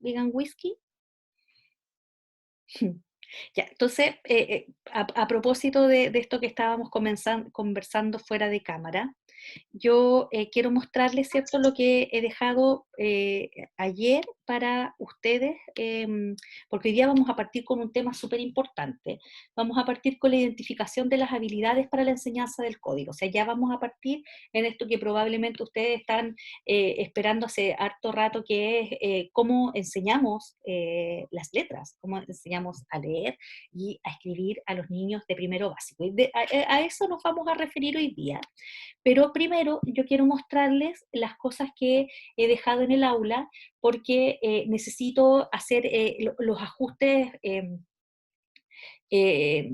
Digan whisky. Ya, entonces, a propósito de esto que estábamos conversando fuera de cámara, yo quiero mostrarles, ¿cierto?, lo que he dejado ayer para ustedes, porque hoy día vamos a partir con un tema súper importante. Vamos a partir con la identificación de las habilidades para la enseñanza del código. O sea, ya vamos a partir en esto que probablemente ustedes están esperando hace harto rato, que es cómo enseñamos las letras, cómo enseñamos a leer y a escribir a los niños de primero básico. Y a eso nos vamos a referir hoy día. Pero primero yo quiero mostrarles las cosas que he dejado en el aula, porque necesito hacer los ajustes eh,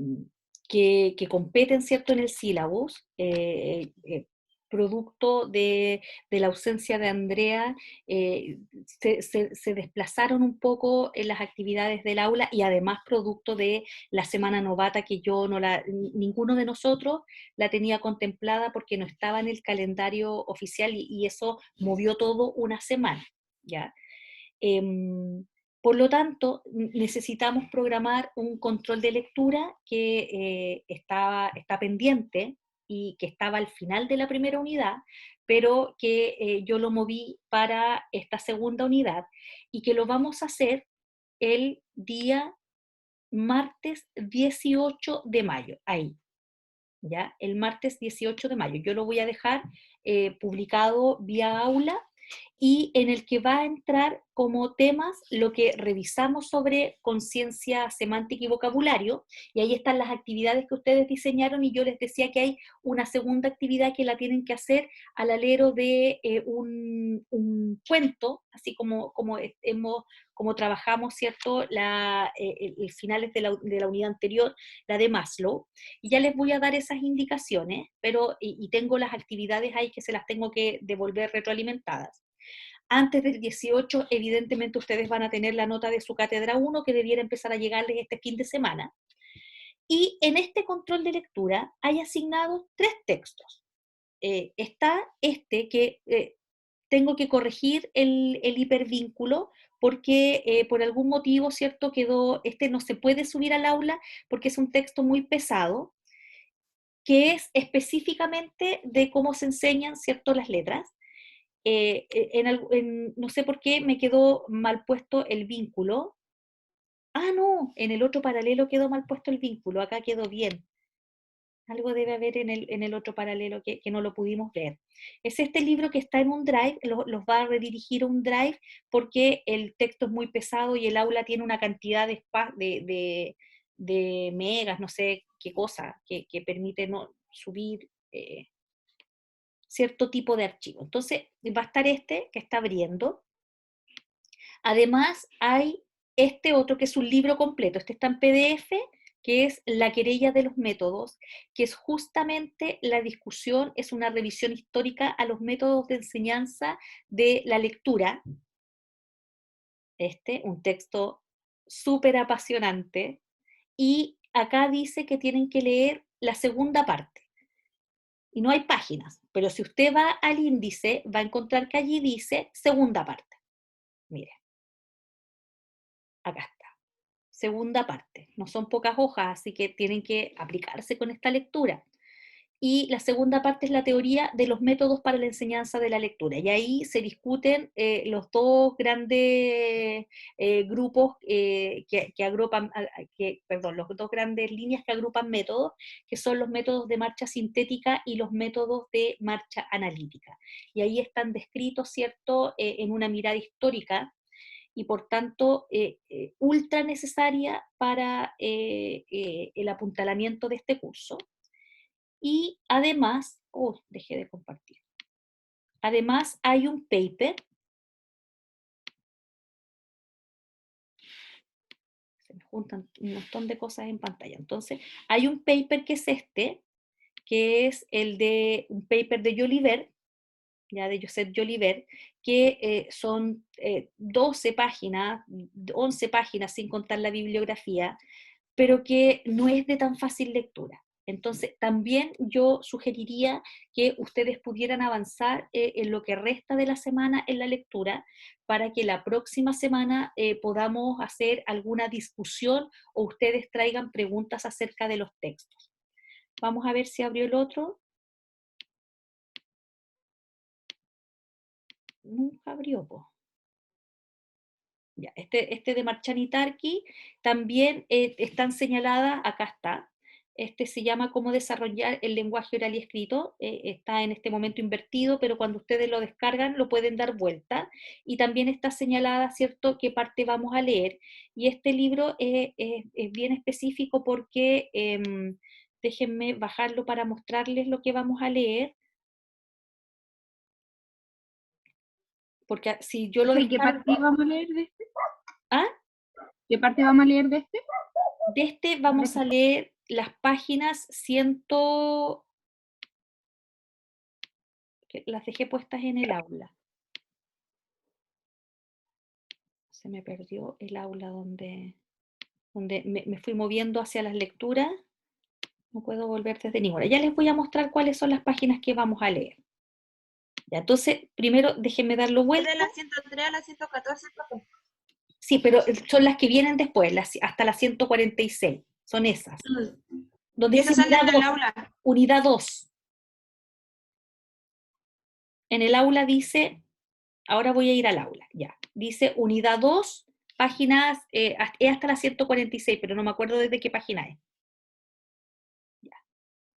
que competen, ¿cierto?, en el sílabus, producto de la ausencia de Andrea. Se desplazaron un poco en las actividades del aula, y además producto de la semana novata, que yo no la, ninguno de nosotros la tenía contemplada porque no estaba en el calendario oficial, y eso movió todo una semana, ¿ya? Em, por lo tanto, necesitamos programar un control de lectura que está pendiente y que estaba al final de la primera unidad, pero que yo lo moví para esta segunda unidad, y que lo vamos a hacer el día martes 18 de mayo, ahí, ¿ya? El martes 18 de mayo. Yo lo voy a dejar publicado vía aula, y en el que va a entrar como temas lo que revisamos sobre conciencia semántica y vocabulario, y ahí están las actividades que ustedes diseñaron, y yo les decía que hay una segunda actividad que la tienen que hacer al alero de un cuento, así como trabajamos, ¿cierto?, el finales de la unidad anterior, la de Maslow, y ya les voy a dar esas indicaciones, pero, y tengo las actividades ahí que se las tengo que devolver retroalimentadas. Antes del 18, evidentemente, ustedes van a tener la nota de su cátedra 1, que debiera empezar a llegarles este fin de semana. Y en este control de lectura hay asignados 3 textos. Está este que tengo que corregir el hipervínculo, porque por algún motivo, ¿cierto?, este no se puede subir al aula porque es un texto muy pesado, que es específicamente de cómo se enseñan, ¿cierto?, las letras. No sé por qué me quedó mal puesto el vínculo. Ah, no, en el otro paralelo quedó mal puesto el vínculo, acá quedó bien. Algo debe haber en el otro paralelo que no lo pudimos ver. Es este libro que está en un drive, los va a redirigir a un drive, porque el texto es muy pesado y el aula tiene una cantidad de megas, no sé qué cosa, que permite no subir cierto tipo de archivo. Entonces, va a estar este que está abriendo. Además, hay este otro que es un libro completo. Este está en PDF, que es La querella de los métodos, que es justamente la discusión, es una revisión histórica a los métodos de enseñanza de la lectura. Un texto súper apasionante. Y acá dice que tienen que leer la segunda parte. Y no hay páginas, pero si usted va al índice, va a encontrar que allí dice segunda parte. Mire, acá está. Segunda parte. No son pocas hojas, así que tienen que aplicarse con esta lectura. Y la segunda parte es la teoría de los métodos para la enseñanza de la lectura. Y ahí se discuten los dos grandes grupos que agrupan, perdón, los dos grandes líneas que agrupan métodos, que son los métodos de marcha sintética y los métodos de marcha analítica. Y ahí están descritos, ¿cierto?, en una mirada histórica, y por tanto ultra necesaria para el apuntalamiento de este curso. Y además, dejé de compartir. Además hay un paper, se me juntan un montón de cosas en pantalla. Entonces, hay un paper que es que es un paper de Jolivet, ya de Josep Jolivet, que son 12 páginas, 11 páginas sin contar la bibliografía, pero que no es de tan fácil lectura. Entonces, también yo sugeriría que ustedes pudieran avanzar en lo que resta de la semana en la lectura para que la próxima semana podamos hacer alguna discusión o ustedes traigan preguntas acerca de los textos. Vamos a ver si abrió el otro. Nunca abrió, po. Ya, este de Marchani-Tarki también están señaladas, acá está. Este se llama Cómo desarrollar el lenguaje oral y escrito. Está en este momento invertido, pero cuando ustedes lo descargan lo pueden dar vuelta. Y también está señalada, ¿cierto?, qué parte vamos a leer. Y este libro es bien específico porque, déjenme bajarlo para mostrarles lo que vamos a leer. Porque si yo lo ¿Y qué descargo... parte vamos a leer de este? ¿Ah? ¿Qué parte vamos a leer de este? De este vamos a leer las páginas que las dejé puestas en el aula. Se me perdió el aula donde me fui moviendo hacia las lecturas. No puedo volver desde ninguna. Ya les voy a mostrar cuáles son las páginas que vamos a leer. Ya, entonces, primero déjenme darlo vuelta. De la 103 a la 114, profe. Sí, pero son las que vienen después, hasta la 146. Son esas. Donde Y dice esas salen unidad en el 2. aula. Unidad 2. En el aula dice, ahora voy a ir al aula, ya. Dice unidad 2, páginas, es hasta la 146, pero no me acuerdo desde qué página es. Ya.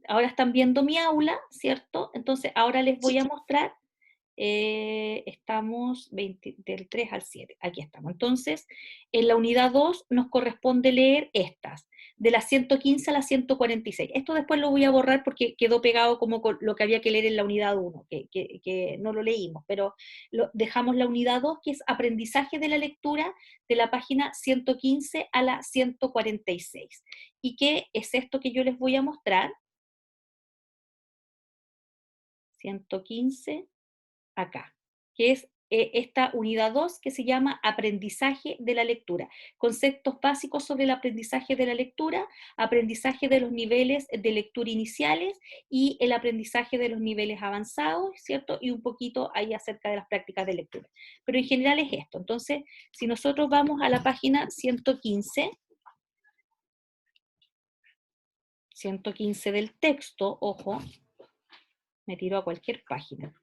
Ahora están viendo mi aula, ¿cierto? Entonces ahora les voy a mostrar, estamos del 3 al 7, aquí estamos. Entonces, en la unidad 2 nos corresponde leer estas, de la 115 a la 146. Esto después lo voy a borrar porque quedó pegado como con lo que había que leer en la unidad 1, que no lo leímos, pero dejamos la unidad 2, que es aprendizaje de la lectura, de la página 115 a la 146. ¿Y qué es esto que yo les voy a mostrar? 115 acá, que es esta unidad 2 que se llama aprendizaje de la lectura. Conceptos básicos sobre el aprendizaje de la lectura, aprendizaje de los niveles de lectura iniciales y el aprendizaje de los niveles avanzados, ¿cierto? Y un poquito ahí acerca de las prácticas de lectura. Pero en general es esto. Entonces, si nosotros vamos a la página 115, 115 del texto, ojo, me tiro a cualquier página.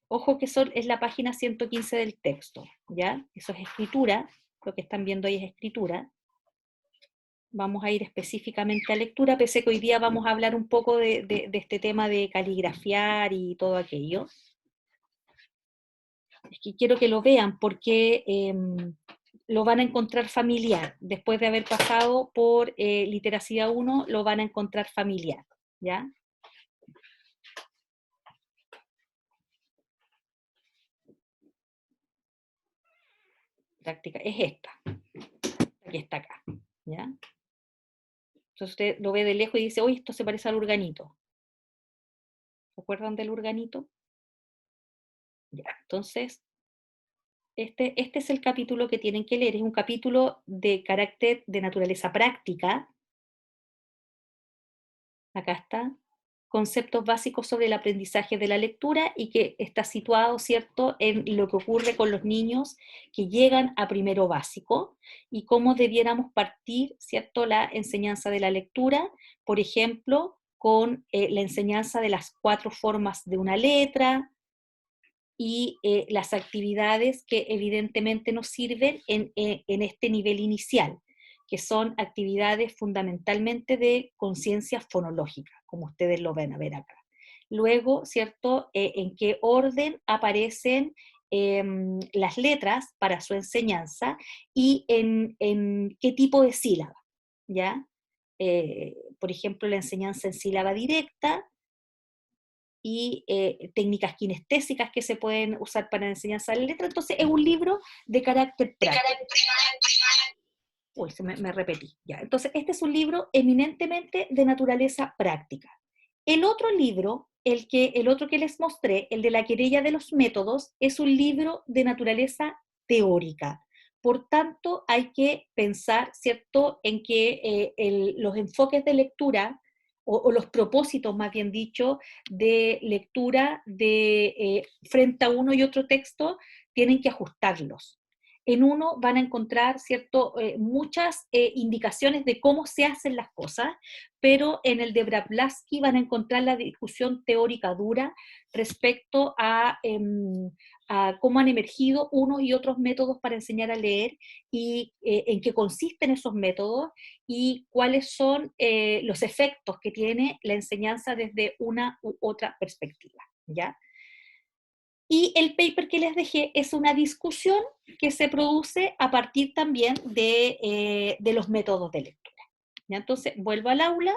Ojo que es la página 115 del texto, ¿ya? Eso es escritura, lo que están viendo ahí es escritura. Vamos a ir específicamente a lectura, pese que hoy día vamos a hablar un poco de este tema de caligrafiar y todo aquello. Es que quiero que lo vean porque lo van a encontrar familiar. Después de haber pasado por literacidad 1, lo van a encontrar familiar, ¿ya? Práctica, es esta, que está acá, ¿ya? Entonces usted lo ve de lejos y dice, oye, esto se parece al urganito. ¿Se acuerdan del urganito? Ya, entonces, este es el capítulo que tienen que leer. Es un capítulo de carácter de naturaleza práctica. Acá está. Conceptos básicos sobre el aprendizaje de la lectura y que está situado, ¿cierto?, en lo que ocurre con los niños que llegan a primero básico y cómo debiéramos partir, ¿cierto?, la enseñanza de la lectura, por ejemplo, con la enseñanza de las 4 formas de una letra y las actividades que evidentemente nos sirven en este nivel inicial, que son actividades fundamentalmente de conciencia fonológica, como ustedes lo van a ver acá. Luego, ¿cierto?, en qué orden aparecen las letras para su enseñanza y en qué tipo de sílaba, ¿ya? Por ejemplo, la enseñanza en sílaba directa y técnicas kinestésicas que se pueden usar para la enseñanza de la letra. Entonces, es un libro de carácter práctico. Uy, me repetí. Ya. Entonces, este es un libro eminentemente de naturaleza práctica. El otro libro, el otro que les mostré, el de la querella de los métodos, es un libro de naturaleza teórica. Por tanto, hay que pensar, ¿cierto?, en que los enfoques de lectura o los propósitos, más bien dicho, de lectura de frente a uno y otro texto, tienen que ajustarlos. En uno van a encontrar, ¿cierto?, muchas indicaciones de cómo se hacen las cosas, pero en el de Blavatsky van a encontrar la discusión teórica dura respecto a cómo han emergido unos y otros métodos para enseñar a leer y en qué consisten esos métodos y cuáles son los efectos que tiene la enseñanza desde una u otra perspectiva, ¿ya? Y el paper que les dejé es una discusión que se produce a partir también de los métodos de lectura, ¿ya? Entonces, vuelvo al aula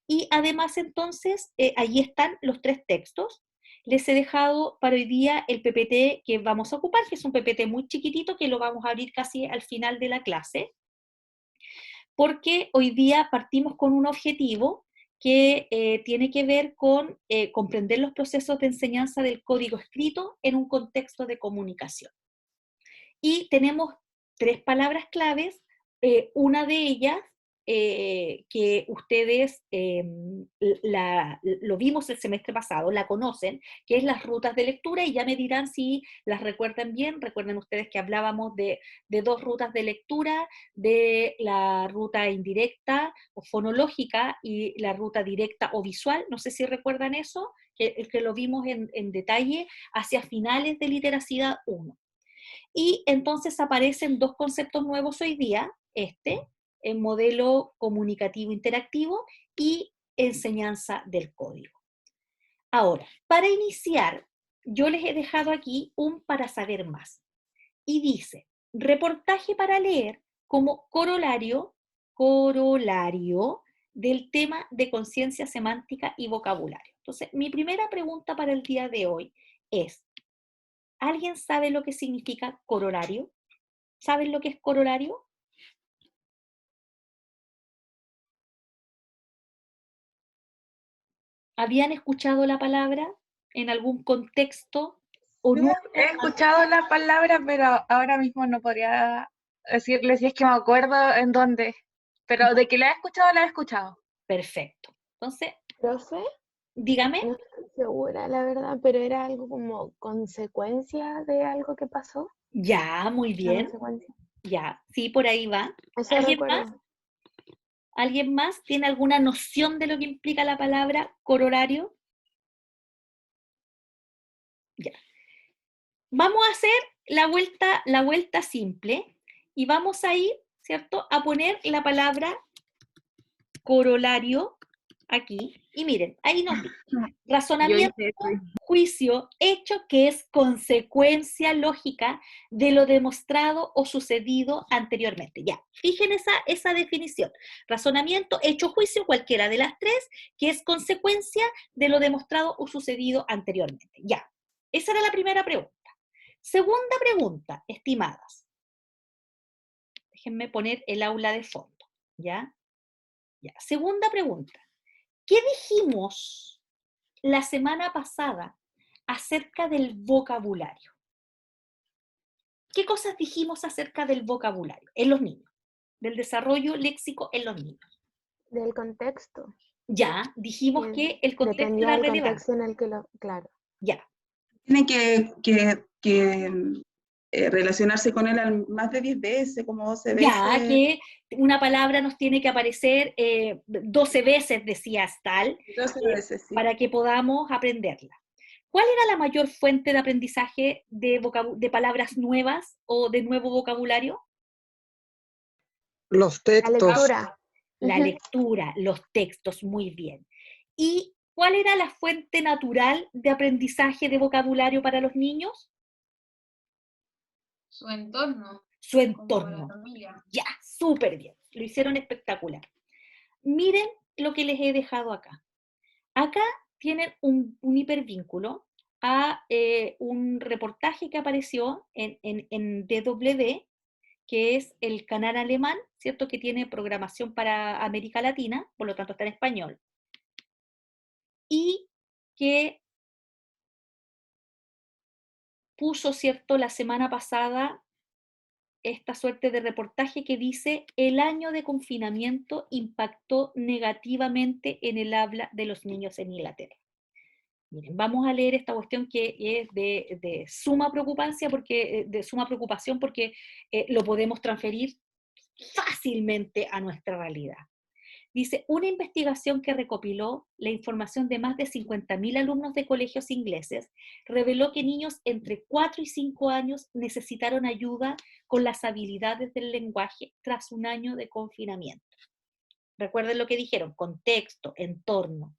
y además entonces, allí están los 3 textos. Les he dejado para hoy día el PPT que vamos a ocupar, que es un PPT muy chiquitito que lo vamos a abrir casi al final de la clase, porque hoy día partimos con un objetivo que tiene que ver con comprender los procesos de enseñanza del código escrito en un contexto de comunicación. Y tenemos 3 palabras claves, una de ellas que ustedes lo vimos el semestre pasado, la conocen, que es las rutas de lectura, y ya me dirán si las recuerdan bien. Recuerden ustedes que hablábamos de 2 rutas de lectura, de la ruta indirecta o fonológica y la ruta directa o visual. No sé si recuerdan eso, que lo vimos en detalle hacia finales de literacidad 1. Y entonces aparecen 2 conceptos nuevos hoy día, el modelo comunicativo interactivo y enseñanza del código. Ahora, para iniciar, yo les he dejado aquí un para saber más. Y dice, reportaje para leer como corolario del tema de conciencia semántica y vocabulario. Entonces, mi primera pregunta para el día de hoy es, ¿alguien sabe lo que significa corolario? ¿Saben lo que es corolario? ¿Habían escuchado la palabra en algún contexto o Sí, no? he escuchado la palabra, pero ahora mismo no podría decirle si es que me acuerdo en dónde. Pero de que la he escuchado, la he escuchado. Perfecto. Entonces, Profe, dígame. no estoy segura, la verdad, pero era algo como consecuencia de algo que pasó. Ya, muy Una bien. consecuencia. Ya, sí, por ahí va. Eso ¿Alguien más? recuerdo. ¿Alguien más tiene alguna noción de lo que implica la palabra corolario? Ya. Vamos a hacer la vuelta simple y vamos a ir, ¿cierto?, a poner la palabra corolario aquí. Y miren, ahí nos dice, Yo razonamiento, hice eso. juicio, hecho que es consecuencia lógica de lo demostrado o sucedido anteriormente. Ya, fijen esa definición. Razonamiento, hecho, juicio, cualquiera de las 3, que es consecuencia de lo demostrado o sucedido anteriormente. Ya, esa era la primera pregunta. Segunda pregunta, estimadas. Déjenme poner el aula de fondo, ¿ya? Ya. Segunda pregunta. ¿Qué dijimos la semana pasada acerca del vocabulario? ¿Qué cosas dijimos acerca del vocabulario en los niños? Del desarrollo léxico en los niños. Del contexto. Ya, dijimos que el contexto Dependía era del relevante. contexto en el que lo. Claro. Ya, Tiene que relacionarse con él más de 10 veces, como 12 ya veces. que una palabra nos tiene que aparecer 12 veces, decías tal, 12 veces, sí. para que podamos aprenderla. ¿Cuál era la mayor fuente de aprendizaje de palabras nuevas o de nuevo vocabulario? Los La textos. lectura. La Ujú. lectura, los textos, muy bien. ¿Y cuál era la fuente natural de aprendizaje de vocabulario para los niños? Su entorno, Su como la entorno. familia. Ya, súper bien. Lo hicieron espectacular. Miren lo que les he dejado acá. Acá tienen un hipervínculo a un reportaje que apareció en DW, que es el canal alemán, ¿cierto?, que tiene programación para América Latina, por lo tanto está en español, y que puso, ¿cierto?, la semana pasada esta suerte de reportaje que dice: el año de confinamiento impactó negativamente en el habla de los niños en Inglaterra. Miren, vamos a leer esta cuestión que es de suma preocupación porque lo podemos transferir fácilmente a nuestra realidad. Dice: una investigación que recopiló la información de más de 50.000 alumnos de colegios ingleses reveló que niños entre 4 y 5 años necesitaron ayuda con las habilidades del lenguaje tras un año de confinamiento. Recuerden lo que dijeron: contexto, entorno.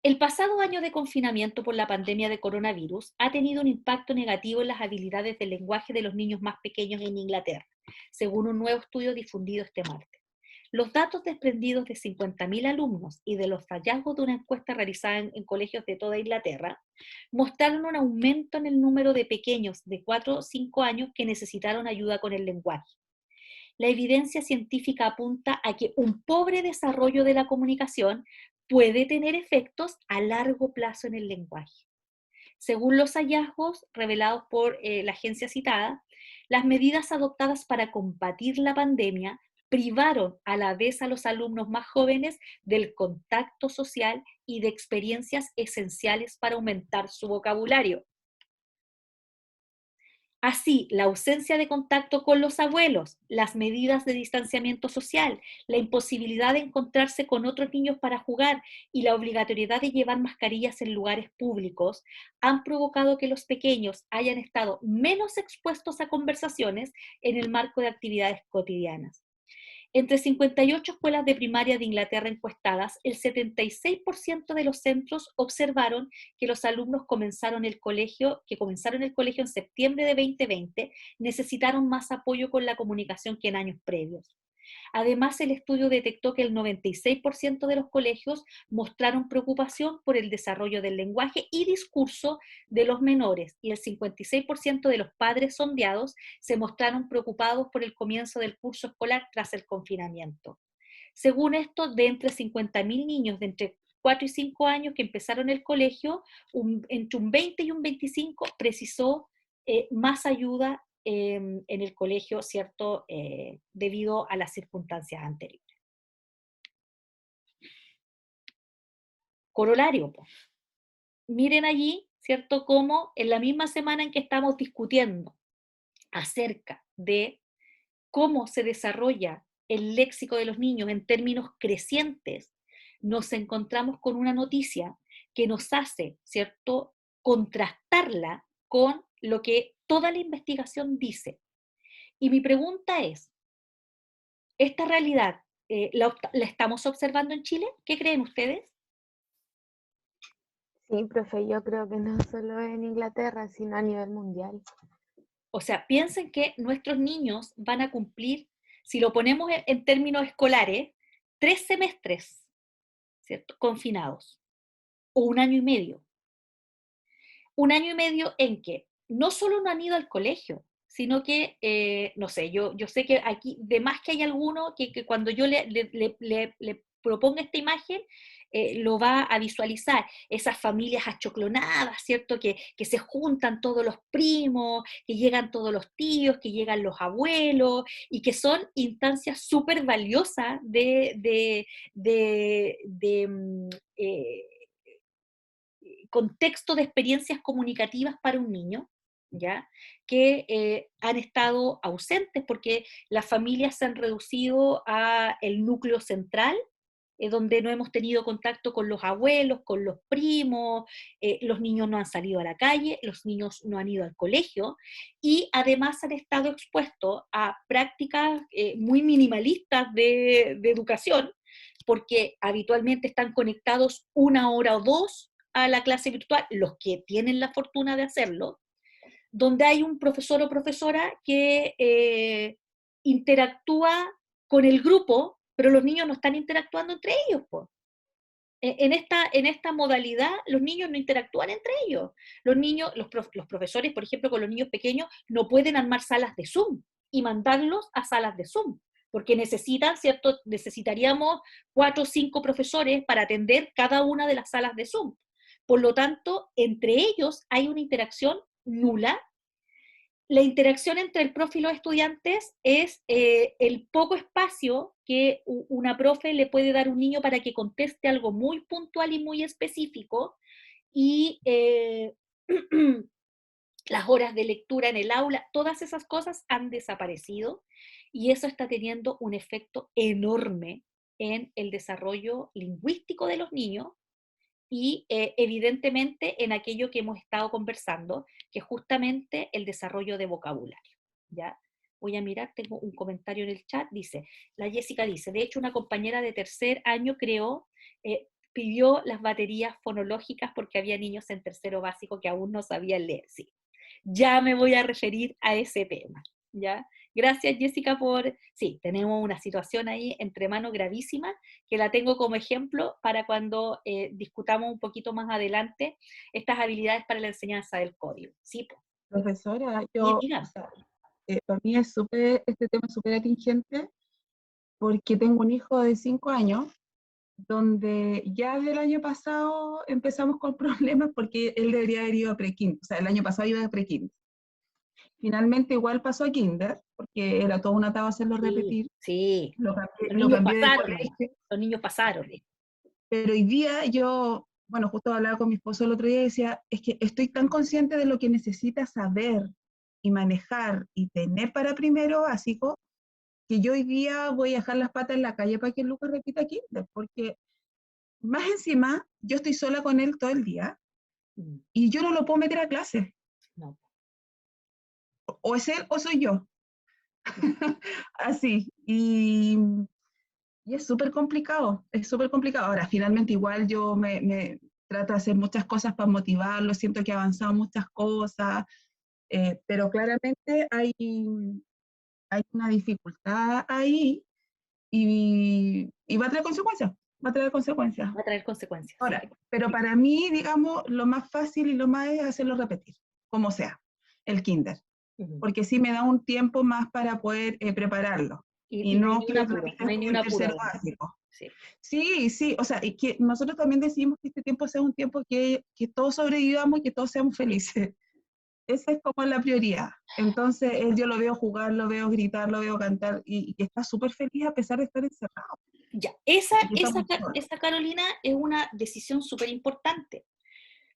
El pasado año de confinamiento por la pandemia de coronavirus ha tenido un impacto negativo en las habilidades del lenguaje de los niños más pequeños en Inglaterra, según un nuevo estudio difundido este martes. Los datos desprendidos de 50.000 alumnos y de los hallazgos de una encuesta realizada en colegios de toda Inglaterra mostraron un aumento en el número de pequeños de 4 o 5 años que necesitaron ayuda con el lenguaje. La evidencia científica apunta a que un pobre desarrollo de la comunicación puede tener efectos a largo plazo en el lenguaje. Según los hallazgos revelados por la agencia citada, las medidas adoptadas para combatir la pandemia privaron a la vez a los alumnos más jóvenes del contacto social y de experiencias esenciales para aumentar su vocabulario. Así, la ausencia de contacto con los abuelos, las medidas de distanciamiento social, la imposibilidad de encontrarse con otros niños para jugar y la obligatoriedad de llevar mascarillas en lugares públicos han provocado que los pequeños hayan estado menos expuestos a conversaciones en el marco de actividades cotidianas. Entre 58 escuelas de primaria de Inglaterra encuestadas, el 76% de los centros observaron que los alumnos que comenzaron el colegio en septiembre de 2020 necesitaron más apoyo con la comunicación que en años previos. Además, el estudio detectó que el 96% de los colegios mostraron preocupación por el desarrollo del lenguaje y discurso de los menores, y el 56% de los padres sondeados se mostraron preocupados por el comienzo del curso escolar tras el confinamiento. Según esto, de entre 50.000 niños de entre 4 y 5 años que empezaron el colegio, entre un 20 y un 25 precisó más ayuda en el colegio, ¿cierto? Debido a las circunstancias anteriores. Corolario, pues. Miren allí, ¿cierto? Cómo en la misma semana en que estamos discutiendo acerca de cómo se desarrolla el léxico de los niños en términos crecientes, nos encontramos con una noticia que nos hace, ¿cierto?, contrastarla con lo que toda la investigación dice. Y mi pregunta es, ¿esta realidad la estamos observando en Chile? ¿Qué creen ustedes? Sí, profe, yo creo que no solo en Inglaterra, sino a nivel mundial. O sea, piensen que nuestros niños van a cumplir, si lo ponemos en términos escolares, 3 semestres, ¿cierto?, confinados, o 1 año y medio. 1 año y medio en que no solo no han ido al colegio, sino que, no sé, yo sé que aquí, de más que hay alguno que cuando yo le proponga esta imagen, lo va a visualizar, esas familias achoclonadas, ¿cierto? Que se juntan todos los primos, que llegan todos los tíos, que llegan los abuelos, y que son instancias súper valiosas de contexto de experiencias comunicativas para un niño, ¿ya? Que han estado ausentes porque las familias se han reducido a el núcleo central, donde no hemos tenido contacto con los abuelos, con los primos, los niños no han salido a la calle, los niños no han ido al colegio, y además han estado expuestos a prácticas muy minimalistas de educación, porque habitualmente están conectados 1 hora o 2 a la clase virtual, los que tienen la fortuna de hacerlo, donde hay un profesor o profesora que interactúa con el grupo, pero los niños no están interactuando entre ellos, pues. En esta modalidad, los niños no interactúan entre ellos. Los niños, los profesores, por ejemplo, con los niños pequeños, no pueden armar salas de Zoom y mandarlos a salas de Zoom, porque necesitan, ¿cierto? Necesitaríamos 4 o 5 profesores para atender cada una de las salas de Zoom. Por lo tanto, entre ellos hay una interacción nula, la interacción entre el profe y los estudiantes es el poco espacio que una profe le puede dar a un niño para que conteste algo muy puntual y muy específico, y las horas de lectura en el aula, todas esas cosas han desaparecido, y eso está teniendo un efecto enorme en el desarrollo lingüístico de los niños, y evidentemente en aquello que hemos estado conversando, que es justamente el desarrollo de vocabulario, ¿ya? Voy a mirar, tengo un comentario en el chat, dice, la Jessica dice, de hecho una compañera de tercer año pidió las baterías fonológicas porque había niños en tercero básico que aún no sabían leer, sí. Ya me voy a referir a ese tema, ¿ya? Gracias, Jessica, Sí, tenemos una situación ahí entre manos gravísima, que la tengo como ejemplo para cuando discutamos un poquito más adelante estas habilidades para la enseñanza del código. Sí, pues. Profesora, Diga. o sea, para mí este tema es súper atingente porque tengo un hijo de 5 años donde ya del año pasado empezamos con problemas porque él debería haber ido a pre-kinder, o sea, el año pasado iba a pre-kinder. Finalmente igual pasó a kinder, porque era todo un atado hacerlo repetir. Sí, Lo los lo niños cambié de pasaron, colegio, los niños pasaron. pero hoy día yo, bueno, justo hablaba con mi esposo el otro día y decía, es que estoy tan consciente de lo que necesita saber y manejar y tener para primero básico, que yo hoy día voy a dejar las patas en la calle para que Lucas repita kinder, porque más encima yo estoy sola con él todo el día y yo no lo puedo meter a clase. No. O es él o soy yo. Así. Y es súper complicado, es súper complicado. Ahora, finalmente igual yo me trato de hacer muchas cosas para motivarlo, siento que he avanzado muchas cosas, pero claramente hay una dificultad ahí y va a traer consecuencias, va a traer consecuencias. Va a traer consecuencias, sí. Ahora, pero para mí, digamos, lo más fácil y lo más es hacerlo repetir, como sea, el kinder, porque sí me da un tiempo más para poder prepararlo. Y no hay no ni que un lo apuro, repita no hay ni como un en apuro. tercero básico. Sí. Sí, sí, o sea, y que nosotros también decimos que este tiempo sea un tiempo que todos sobrevivamos y que todos seamos felices. Esa es como la prioridad. Entonces, él yo lo veo jugar, lo veo gritar, lo veo cantar y que está súper feliz a pesar de estar encerrado. Ya, Y que estamos solos. esa Carolina es una decisión súper importante,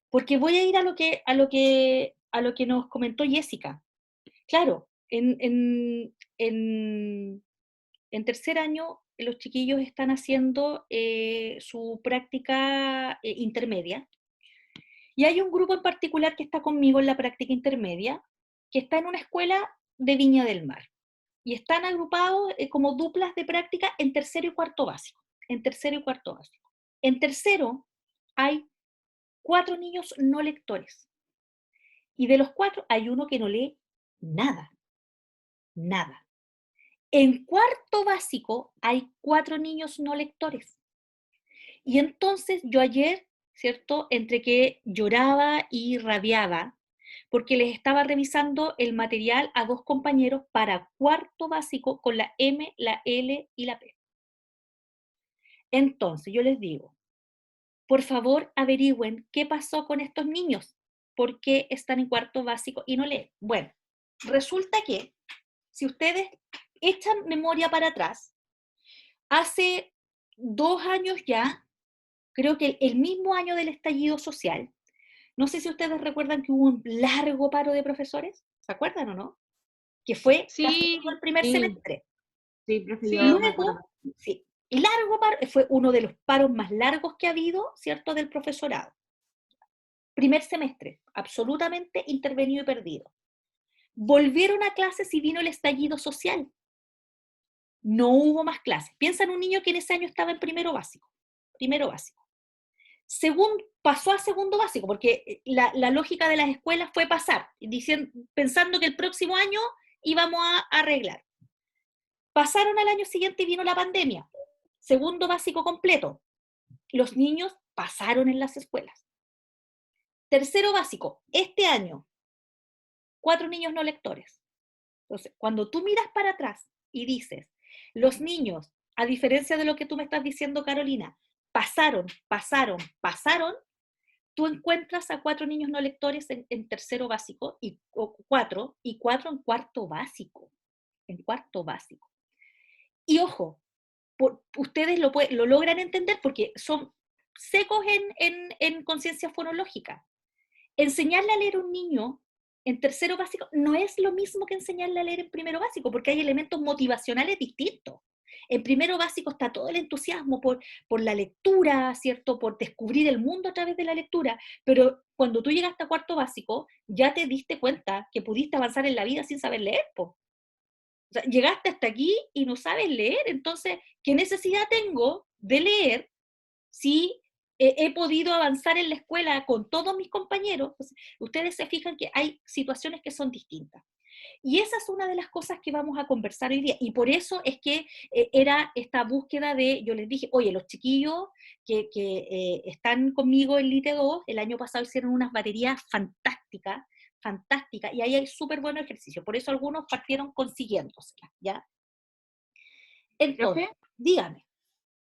porque voy a ir a lo que nos comentó Jessica. Claro, en tercer año los chiquillos están haciendo su práctica intermedia, y hay un grupo en particular que está conmigo en la práctica intermedia, que está en una escuela de Viña del Mar, y están agrupados como duplas de práctica en tercero y cuarto básico. En tercero y cuarto básico. En tercero hay 4 niños no lectores, y de los 4 hay uno que no lee nada, nada. En cuarto básico hay 4 niños no lectores. Y entonces yo ayer, ¿cierto? Entre que lloraba y rabiaba, porque les estaba revisando el material a 2 compañeros para cuarto básico con la M, la L y la P. Entonces yo les digo, por favor averigüen qué pasó con estos niños, por qué están en cuarto básico y no leen. Bueno, resulta que si ustedes echan memoria para atrás, hace 2 años ya, creo que el mismo año del estallido social, no sé si ustedes recuerdan que hubo un largo paro de profesores, ¿se acuerdan o no? Que fue casi todo el primer semestre. Sí, profe, Sí, yo me acuerdo. Luego, sí, largo paro, fue uno de los paros más largos que ha habido, ¿cierto?, del profesorado. Primer semestre, absolutamente intervenido y perdido. Volvieron a clases y vino el estallido social. No hubo más clases. Piensa en un niño que en ese año estaba en primero básico. Primero básico. Pasó a segundo básico, porque la lógica de las escuelas fue pasar, pensando que el próximo año íbamos a arreglar. Pasaron al año siguiente y vino la pandemia. Segundo básico completo. Los niños pasaron en las escuelas. Tercero básico, este año, 4 niños no lectores. Entonces, cuando tú miras para atrás y dices, los niños, a diferencia de lo que tú me estás diciendo, Carolina, pasaron, tú encuentras a 4 niños no lectores en tercero básico, o 4 en cuarto básico. En cuarto básico. Y ojo, ustedes lo logran entender porque son secos en conciencia fonológica. Enseñarle a leer a un niño en tercero básico no es lo mismo que enseñarle a leer en primero básico, porque hay elementos motivacionales distintos. En primero básico está todo el entusiasmo por la lectura, ¿cierto? Por descubrir el mundo a través de la lectura, pero cuando tú llegaste a cuarto básico, ya te diste cuenta que pudiste avanzar en la vida sin saber leer, po. O sea, llegaste hasta aquí y no sabes leer, entonces, ¿qué necesidad tengo de leer si he podido avanzar en la escuela con todos mis compañeros? Pues, ustedes se fijan que hay situaciones que son distintas. Y esa es una de las cosas que vamos a conversar hoy día. Y por eso es que era esta búsqueda yo les dije, oye, los chiquillos que están conmigo en Lite 2, el año pasado hicieron unas baterías fantásticas, y ahí hay súper buenos ejercicios. Por eso algunos partieron consiguiéndoselas, ¿ya? Entonces, Profe, dígame.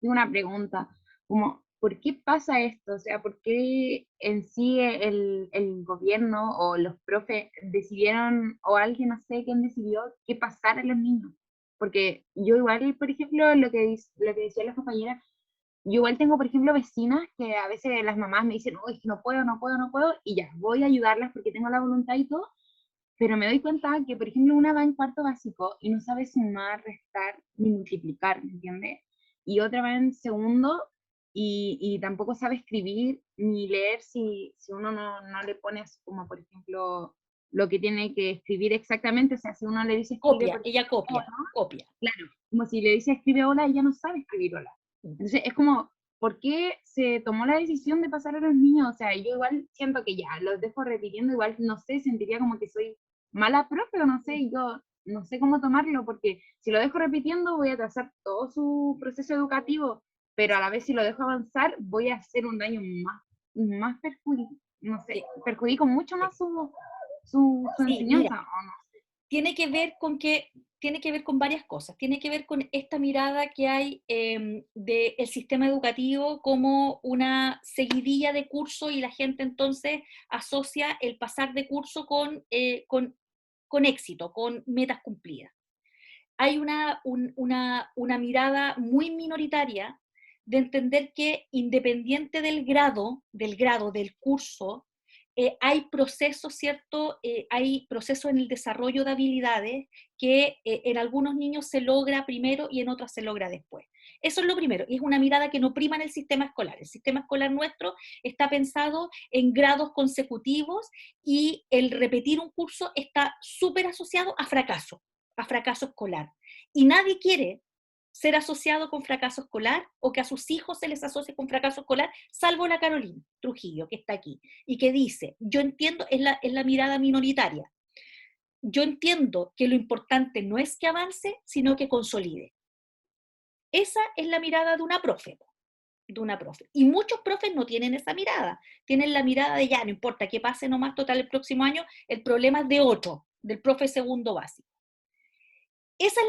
tengo una pregunta, como, ¿por qué pasa esto? O sea, ¿por qué en sí el gobierno o los profes decidieron, o alguien, no sé quién decidió, qué pasar a los niños? Porque yo igual, por ejemplo, lo que decía la compañera, yo igual tengo, por ejemplo, vecinas que a veces las mamás me dicen, oh, es que no puedo, no puedo, no puedo, y ya, voy a ayudarlas porque tengo la voluntad y todo, pero me doy cuenta que, por ejemplo, una va en cuarto básico y no sabe sumar, restar ni multiplicar, ¿me entiendes? Y otra va en segundo y tampoco sabe escribir ni leer si uno no le pone así como, por ejemplo, lo que tiene que escribir exactamente. O sea, si uno le dice escribe, Copia, ella copia, copia. claro, como si le dice escribe hola, ella no sabe escribir hola. Entonces es como, ¿por qué se tomó la decisión de pasar a los niños? O sea, yo igual siento que ya los dejo repitiendo, igual no sé, sentiría como que soy mala profe o no sé, yo no sé cómo tomarlo, porque si lo dejo repitiendo voy a atrasar todo su proceso educativo, pero a la vez si lo dejo avanzar voy a hacer un daño más no sé, perjudico mucho más su Sí, enseñanza, mira, ¿o no? tiene que ver con varias cosas. Tiene que ver con esta mirada que hay del sistema educativo como una seguidilla de curso, y la gente entonces asocia el pasar de curso con éxito, con metas cumplidas. Hay una mirada muy minoritaria de entender que independiente del curso, hay procesos, ¿cierto? Hay procesos en el desarrollo de habilidades que en algunos niños se logra primero y en otros se logra después. Eso es lo primero, y es una mirada que no prima en el sistema escolar. El sistema escolar nuestro está pensado en grados consecutivos, y el repetir un curso está súper asociado a fracaso escolar. Y nadie quiere ser asociado con fracaso escolar o que a sus hijos se les asocie con fracaso escolar, salvo la Carolina Trujillo, que está aquí, y que dice, yo entiendo, es la mirada minoritaria, yo entiendo que lo importante no es que avance, sino que consolide. Esa es la mirada de una profe. Y muchos profes no tienen esa mirada, tienen la mirada de ya, no importa que pase nomás, total el próximo año, el problema es de otro, del profe segundo básico. Esa es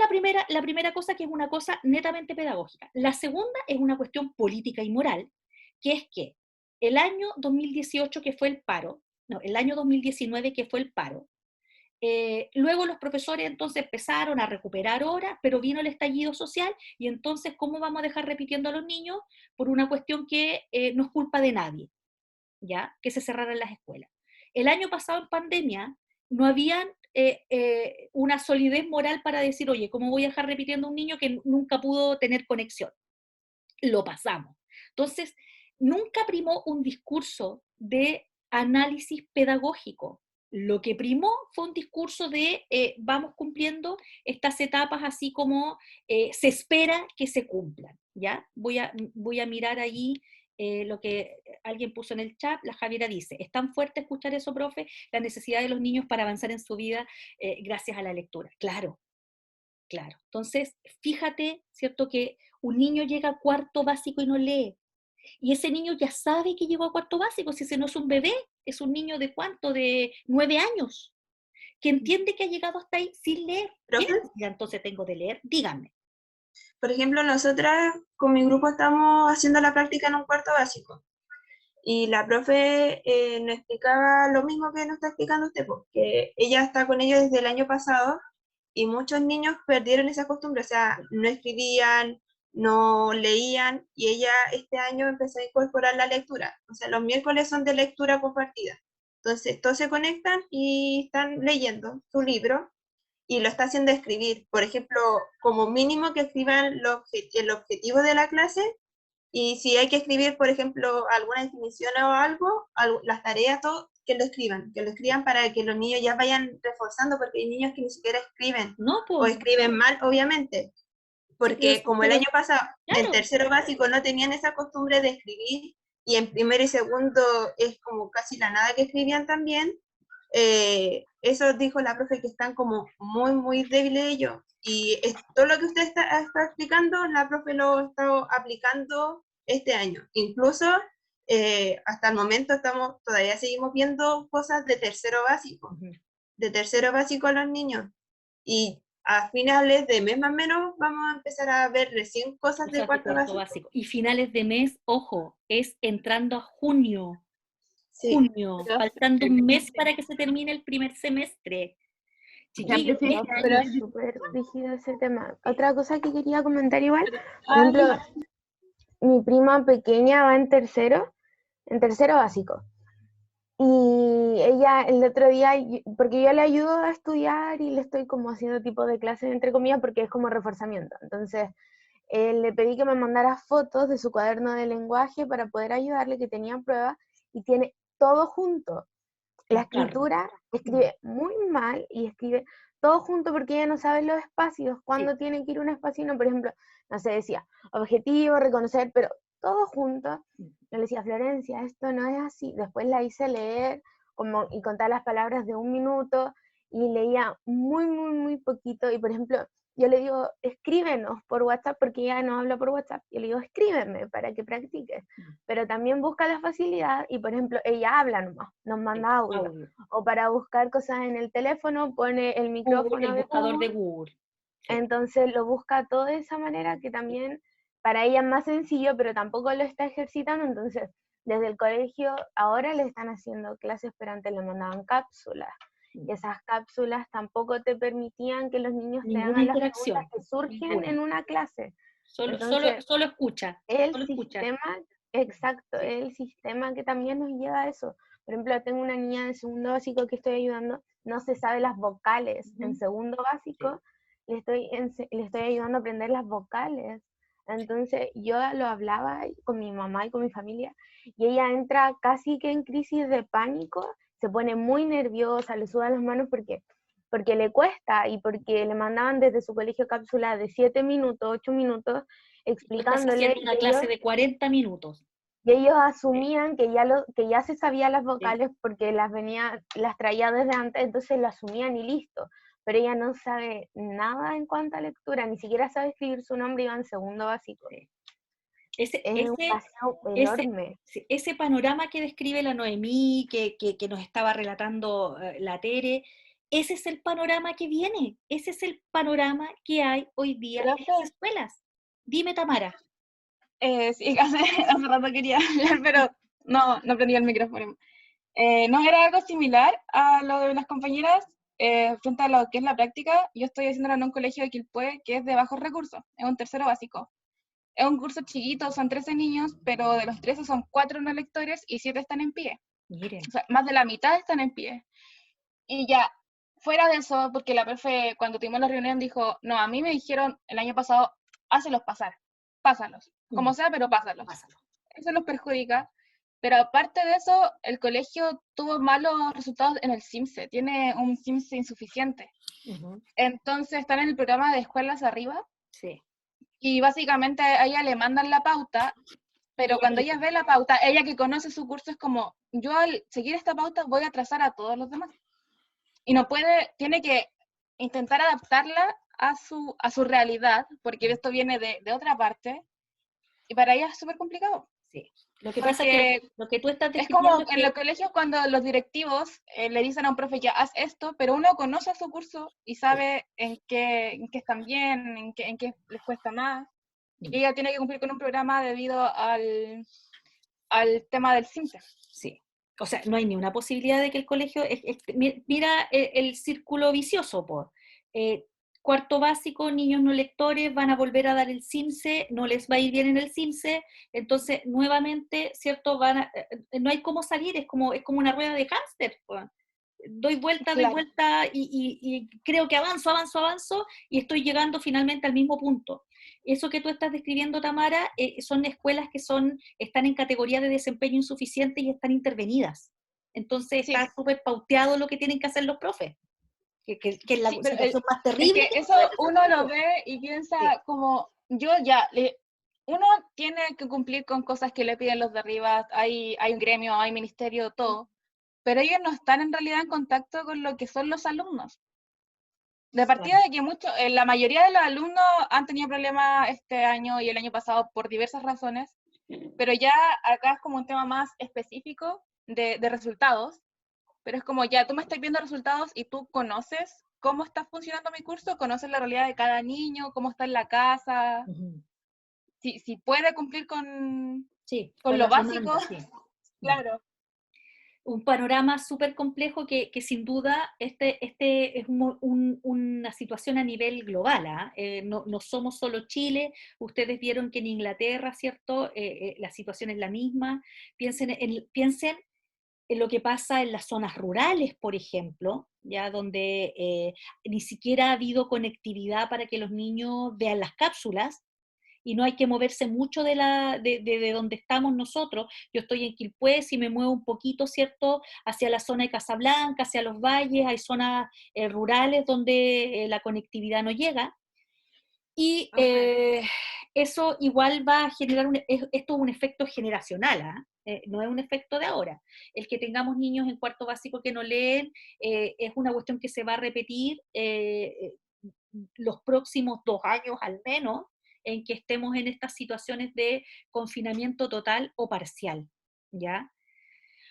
la primera cosa, que es una cosa netamente pedagógica. La segunda es una cuestión política y moral, que es que el año 2018, que fue el paro, no, el año 2019, que fue el paro, luego los profesores entonces empezaron a recuperar horas, pero vino el estallido social, y entonces, ¿cómo vamos a dejar repitiendo a los niños? Por una cuestión que no es culpa de nadie, ¿ya? Que se cerraran las escuelas. El año pasado, en pandemia, no habían una solidez moral para decir, oye, ¿cómo voy a dejar repitiendo a un niño que nunca pudo tener conexión? Lo pasamos. Entonces, nunca primó un discurso de análisis pedagógico. Lo que primó fue un discurso de vamos cumpliendo estas etapas así como se espera que se cumplan, ¿ya? Voy a mirar allí lo que alguien puso en el chat. La Javiera dice, ¿es tan fuerte escuchar eso, profe? La necesidad de los niños para avanzar en su vida gracias a la lectura. Claro, claro. Entonces, fíjate, ¿cierto? Que un niño llega a cuarto básico y no lee. Y ese niño ya sabe que llegó a cuarto básico, si ese no es un bebé, es un niño de ¿cuánto? De 9 años, que entiende que ha llegado hasta ahí sin leer. ¿Qué Profe, necesidad entonces tengo de leer? Díganme. por ejemplo, nosotras con mi grupo estamos haciendo la práctica en un cuarto básico. y la profe nos explicaba lo mismo que nos está explicando usted, porque ella está con ellos desde el año pasado y muchos niños perdieron esa costumbre, o sea, no escribían, no leían, y ella este año empezó a incorporar la lectura. O sea, los miércoles son de lectura compartida. Entonces, todos se conectan y están leyendo su libro y lo está haciendo escribir. Por ejemplo, como mínimo que escriban el objetivo de la clase, y si hay que escribir, por ejemplo, alguna definición o algo, las tareas, todo, que lo escriban para que los niños ya vayan reforzando, porque hay niños que ni siquiera escriben, No, o pues, escriben mal, obviamente, sí, porque como el año pasado en claro, tercero básico no tenían esa costumbre de escribir, y en primero y segundo es como casi la nada que escribían también, eso dijo la profe que están como muy, muy débiles ellos. Y todo lo que usted está explicando, la profe lo ha estado aplicando este año. Incluso hasta el momento todavía seguimos viendo cosas ujú, de tercero básico a los niños. Y a finales de mes más o menos vamos a empezar a ver recién cosas de cosas de cuarto cuarto básico. básico. Y finales de mes, ojo, es entrando a junio, Sí, Pero faltando un mes para que se termine el primer semestre. la Chiquillos, profe No, este pero año es súper rígido ese tema. Otra cosa que quería comentar igual, por ah, ejemplo, mi prima pequeña va en tercero básico. Y ella el otro día, porque yo le ayudo a estudiar y le estoy como haciendo tipo de clases entre comillas porque es como reforzamiento. Entonces, le pedí que me mandara fotos de su cuaderno de lenguaje para poder ayudarle, que tenía pruebas, y tiene todo junto. La en carro. escritura escribe muy mal y escribe todo junto porque ella no sabe los espacios, Sí. cuándo tiene que ir un espacio, no, por ejemplo, no sé, decía objetivo, reconocer, pero todo junto. Yo le decía, Florencia, esto no es así. Después la hice leer como, y contar las palabras de 1 minuto y leía muy, muy, muy poquito. Y por ejemplo, yo le digo, escríbenos por WhatsApp, porque ella no habla por WhatsApp. Yo le digo, escríbeme para que practiques. Pero también busca la facilidad y, por ejemplo, ella habla nomás, nos manda audio. Audio. O para buscar cosas en el teléfono, pone el Google, micrófono el de buscador de Google. Google. Sí. Entonces lo busca todo de esa manera que también para ella es más sencillo, pero tampoco lo está ejercitando. Entonces, desde el colegio ahora le están haciendo clases, pero antes le mandaban cápsulas. Y esas cápsulas tampoco te permitían que los niños te Ninguna hagan las preguntas interacción. que surgen en Ninguna. una clase. Solo Entonces, escucha. el Solo escucha. sistema, exacto, Sí. el sistema que también nos lleva a eso. Por ejemplo, tengo una niña de segundo básico que estoy ayudando, no se sabe las vocales. En segundo básico le estoy ayudando a aprender las vocales. Entonces yo lo hablaba con mi mamá y con mi familia y ella entra casi que en crisis de pánico, se pone muy nerviosa, le sudan las manos porque le cuesta y porque le mandaban desde su colegio cápsula de 7 minutos, 8 minutos, Tú estás explicándole haciendo una clase de 40 minutos. y ellos asumían que ya se sabía las vocales porque las traía desde antes, entonces lo asumían y listo. Pero ella no sabe nada en cuanto a lectura, ni siquiera sabe escribir su nombre, iba en segundo básico. Sí. Ese, Es un ese, paseo ese, enorme. sí, ese panorama que describe la Noemí, que nos estaba relatando la Tere, ese es el panorama que viene, ese es el panorama que hay hoy día en las profe, escuelas. Dime, Tamara. sí, hace rato quería hablar, pero no prendía el micrófono. No, era algo similar a lo de las compañeras, frente a lo que es la práctica. Yo estoy haciéndolo en un colegio de Quilpué que es de bajos recursos, es un tercero básico. Es un curso chiquito, son 13 niños, pero de los 13 son 4 no lectores y 7 están en pie. Miren, O sea, más de la mitad están en pie. Y ya, fuera de eso, porque la profe cuando tuvimos la reunión dijo, no, a mí me dijeron el año pasado, hácelos pasar, pásalos, como sea, pero pásalos. pásalo. Eso los perjudica. Pero aparte de eso, el colegio tuvo malos resultados en el CIMSE, tiene un CIMSE insuficiente. Entonces están en el programa de escuelas arriba Sí. y básicamente a ella le mandan la pauta, pero cuando ella ve la pauta, ella que conoce su curso es como, yo al seguir esta pauta voy a atrasar a todos los demás. Y no puede, tiene que intentar adaptarla a su realidad, porque esto viene de otra parte, y para ella es súper complicado. Sí. Lo que pasa es que lo que tú estás Es como describiendo es en que los colegios cuando los directivos le dicen a un profe, ya haz esto, pero uno conoce su curso y sabe en qué están bien, en qué les cuesta más. Y ella tiene que cumplir con un programa debido a al tema del CIMSE. Sí. O sea, no hay ni una posibilidad de que el colegio... mira el círculo vicioso, pues. Cuarto básico, niños no lectores, van a volver a dar el CIMSE, no les va a ir bien en el CIMSE, entonces nuevamente, ¿cierto? No hay cómo salir, es como una rueda de hámster, pues. Doy Claro. vuelta y creo que avanzo y estoy llegando finalmente al mismo punto. Eso que tú estás describiendo, Tamara, son escuelas que están en categoría de desempeño insuficiente y están intervenidas. Entonces Sí. está súper pauteado lo que tienen que hacer los profes, que es la Sí, pero situación más es terrible. que eso uno lo ve y piensa Sí. como, uno tiene que cumplir con cosas que le piden los de arriba, hay un gremio, hay ministerio, todo, pero ellos no están en realidad en contacto con lo que son los alumnos. De partida de que la mayoría de los alumnos han tenido problemas este año y el año pasado por diversas razones, pero ya acá es como un tema más específico de resultados, pero es como ya tú me estás viendo resultados y tú conoces cómo está funcionando mi curso, conoces la realidad de cada niño, cómo está en la casa, si puede cumplir con lo las básico, demandas, sí. claro. Un panorama súper complejo que sin duda este es una situación a nivel global. No somos solo Chile, ustedes vieron que en Inglaterra, ¿cierto? La situación es la misma. Piensen en lo que pasa en las zonas rurales, por ejemplo, ya donde ni siquiera ha habido conectividad para que los niños vean las cápsulas, y no hay que moverse mucho de donde estamos nosotros. Yo estoy en Quilpué, si me muevo un poquito, ¿cierto?, hacia la zona de Casablanca, hacia los valles, hay zonas rurales donde la conectividad no llega, y eso igual va a generar, esto es un efecto generacional, no es un efecto de ahora. El que tengamos niños en cuarto básico que no leen es una cuestión que se va a repetir los próximos 2 años al menos, en que estemos en estas situaciones de confinamiento total o parcial, ¿ya?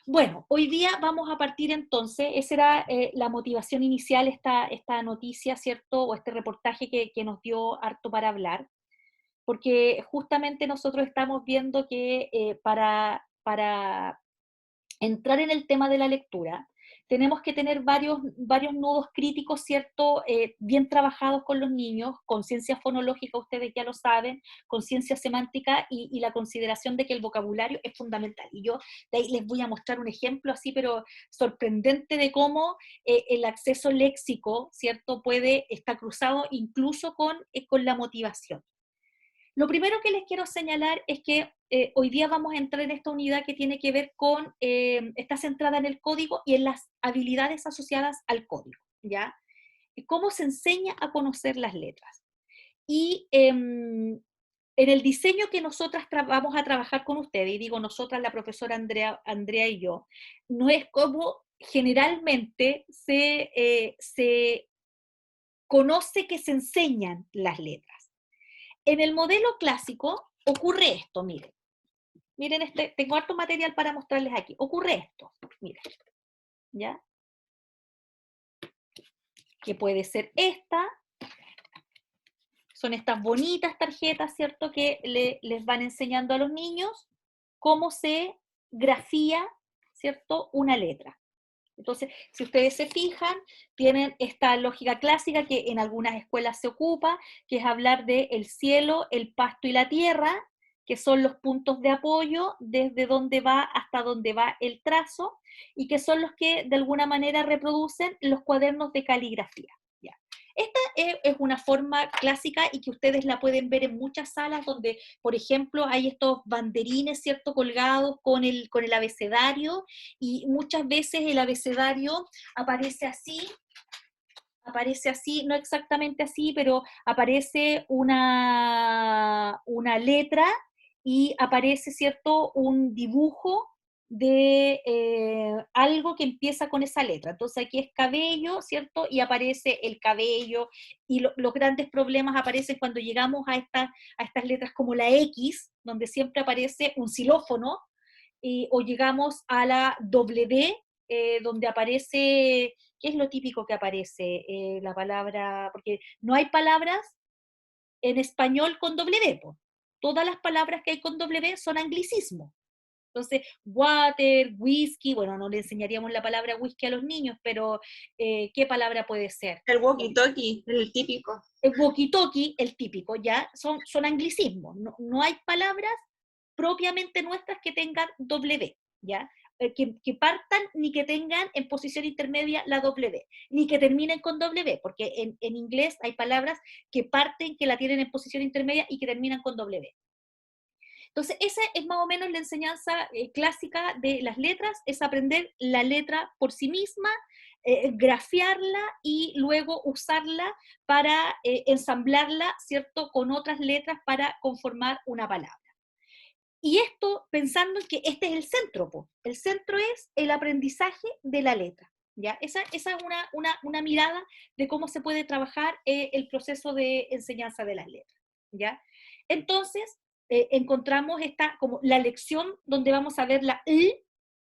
Bueno, hoy día vamos a partir entonces, esa era la motivación inicial, esta noticia, ¿cierto? O este reportaje que nos dio harto para hablar, porque justamente nosotros estamos viendo que para entrar en el tema de la lectura, tenemos que tener varios nudos críticos, ¿cierto? Bien trabajados con los niños, conciencia fonológica, ustedes ya lo saben, conciencia semántica y la consideración de que el vocabulario es fundamental. Y yo de ahí les voy a mostrar un ejemplo así, pero sorprendente de cómo el acceso léxico, ¿cierto? Estar cruzado incluso con la motivación. Lo primero que les quiero señalar es que hoy día vamos a entrar en esta unidad que tiene que ver con, está centrada en el código y en las habilidades asociadas al código, ¿ya? Cómo se enseña a conocer las letras. Y en el diseño que nosotras vamos a trabajar con ustedes, y digo nosotras, la profesora Andrea y yo, no es como generalmente se conoce que se enseñan las letras. En el modelo clásico ocurre esto, miren. Miren, tengo harto material para mostrarles aquí. Ocurre esto, miren. ¿Ya? Que puede ser esta. Son estas bonitas tarjetas, ¿cierto? Que les van enseñando a los niños cómo se grafía, ¿cierto? Una letra. Entonces, si ustedes se fijan, tienen esta lógica clásica que en algunas escuelas se ocupa, que es hablar de el cielo, el pasto y la tierra, que son los puntos de apoyo desde donde va hasta donde va el trazo, y que son los que de alguna manera reproducen los cuadernos de caligrafía. ¿Ya? Esta es una forma clásica y que ustedes la pueden ver en muchas salas donde, por ejemplo, hay estos banderines, ¿cierto?, colgados con el abecedario, y muchas veces el abecedario aparece así, no exactamente así, pero aparece una letra y aparece, ¿cierto?, un dibujo de algo que empieza con esa letra. Entonces aquí es cabello, ¿cierto? Y aparece el cabello, y los grandes problemas aparecen cuando llegamos a estas letras como la X, donde siempre aparece un xilófono, o llegamos a la W, donde aparece, ¿qué es lo típico que aparece? La palabra, porque no hay palabras en español con W, po. Todas las palabras que hay con W son anglicismos. Entonces, water, whisky, bueno, no le enseñaríamos la palabra whisky a los niños, pero ¿qué palabra puede ser? El walkie-talkie, el típico. El walkie-talkie, el típico, ya, son anglicismos, no hay palabras propiamente nuestras que tengan W, ¿ya? Que partan ni que tengan en posición intermedia la W, ni que terminen con W, porque en inglés hay palabras que parten, que la tienen en posición intermedia y que terminan con W. Entonces, esa es más o menos la enseñanza clásica de las letras, es aprender la letra por sí misma, grafiarla y luego usarla para ensamblarla, ¿cierto?, con otras letras para conformar una palabra. Y esto pensando en que este es el centro, po. El centro es el aprendizaje de la letra, ¿ya? Esa es una mirada de cómo se puede trabajar el proceso de enseñanza de las letras, ¿ya? Entonces, encontramos esta como la lección donde vamos a ver la I,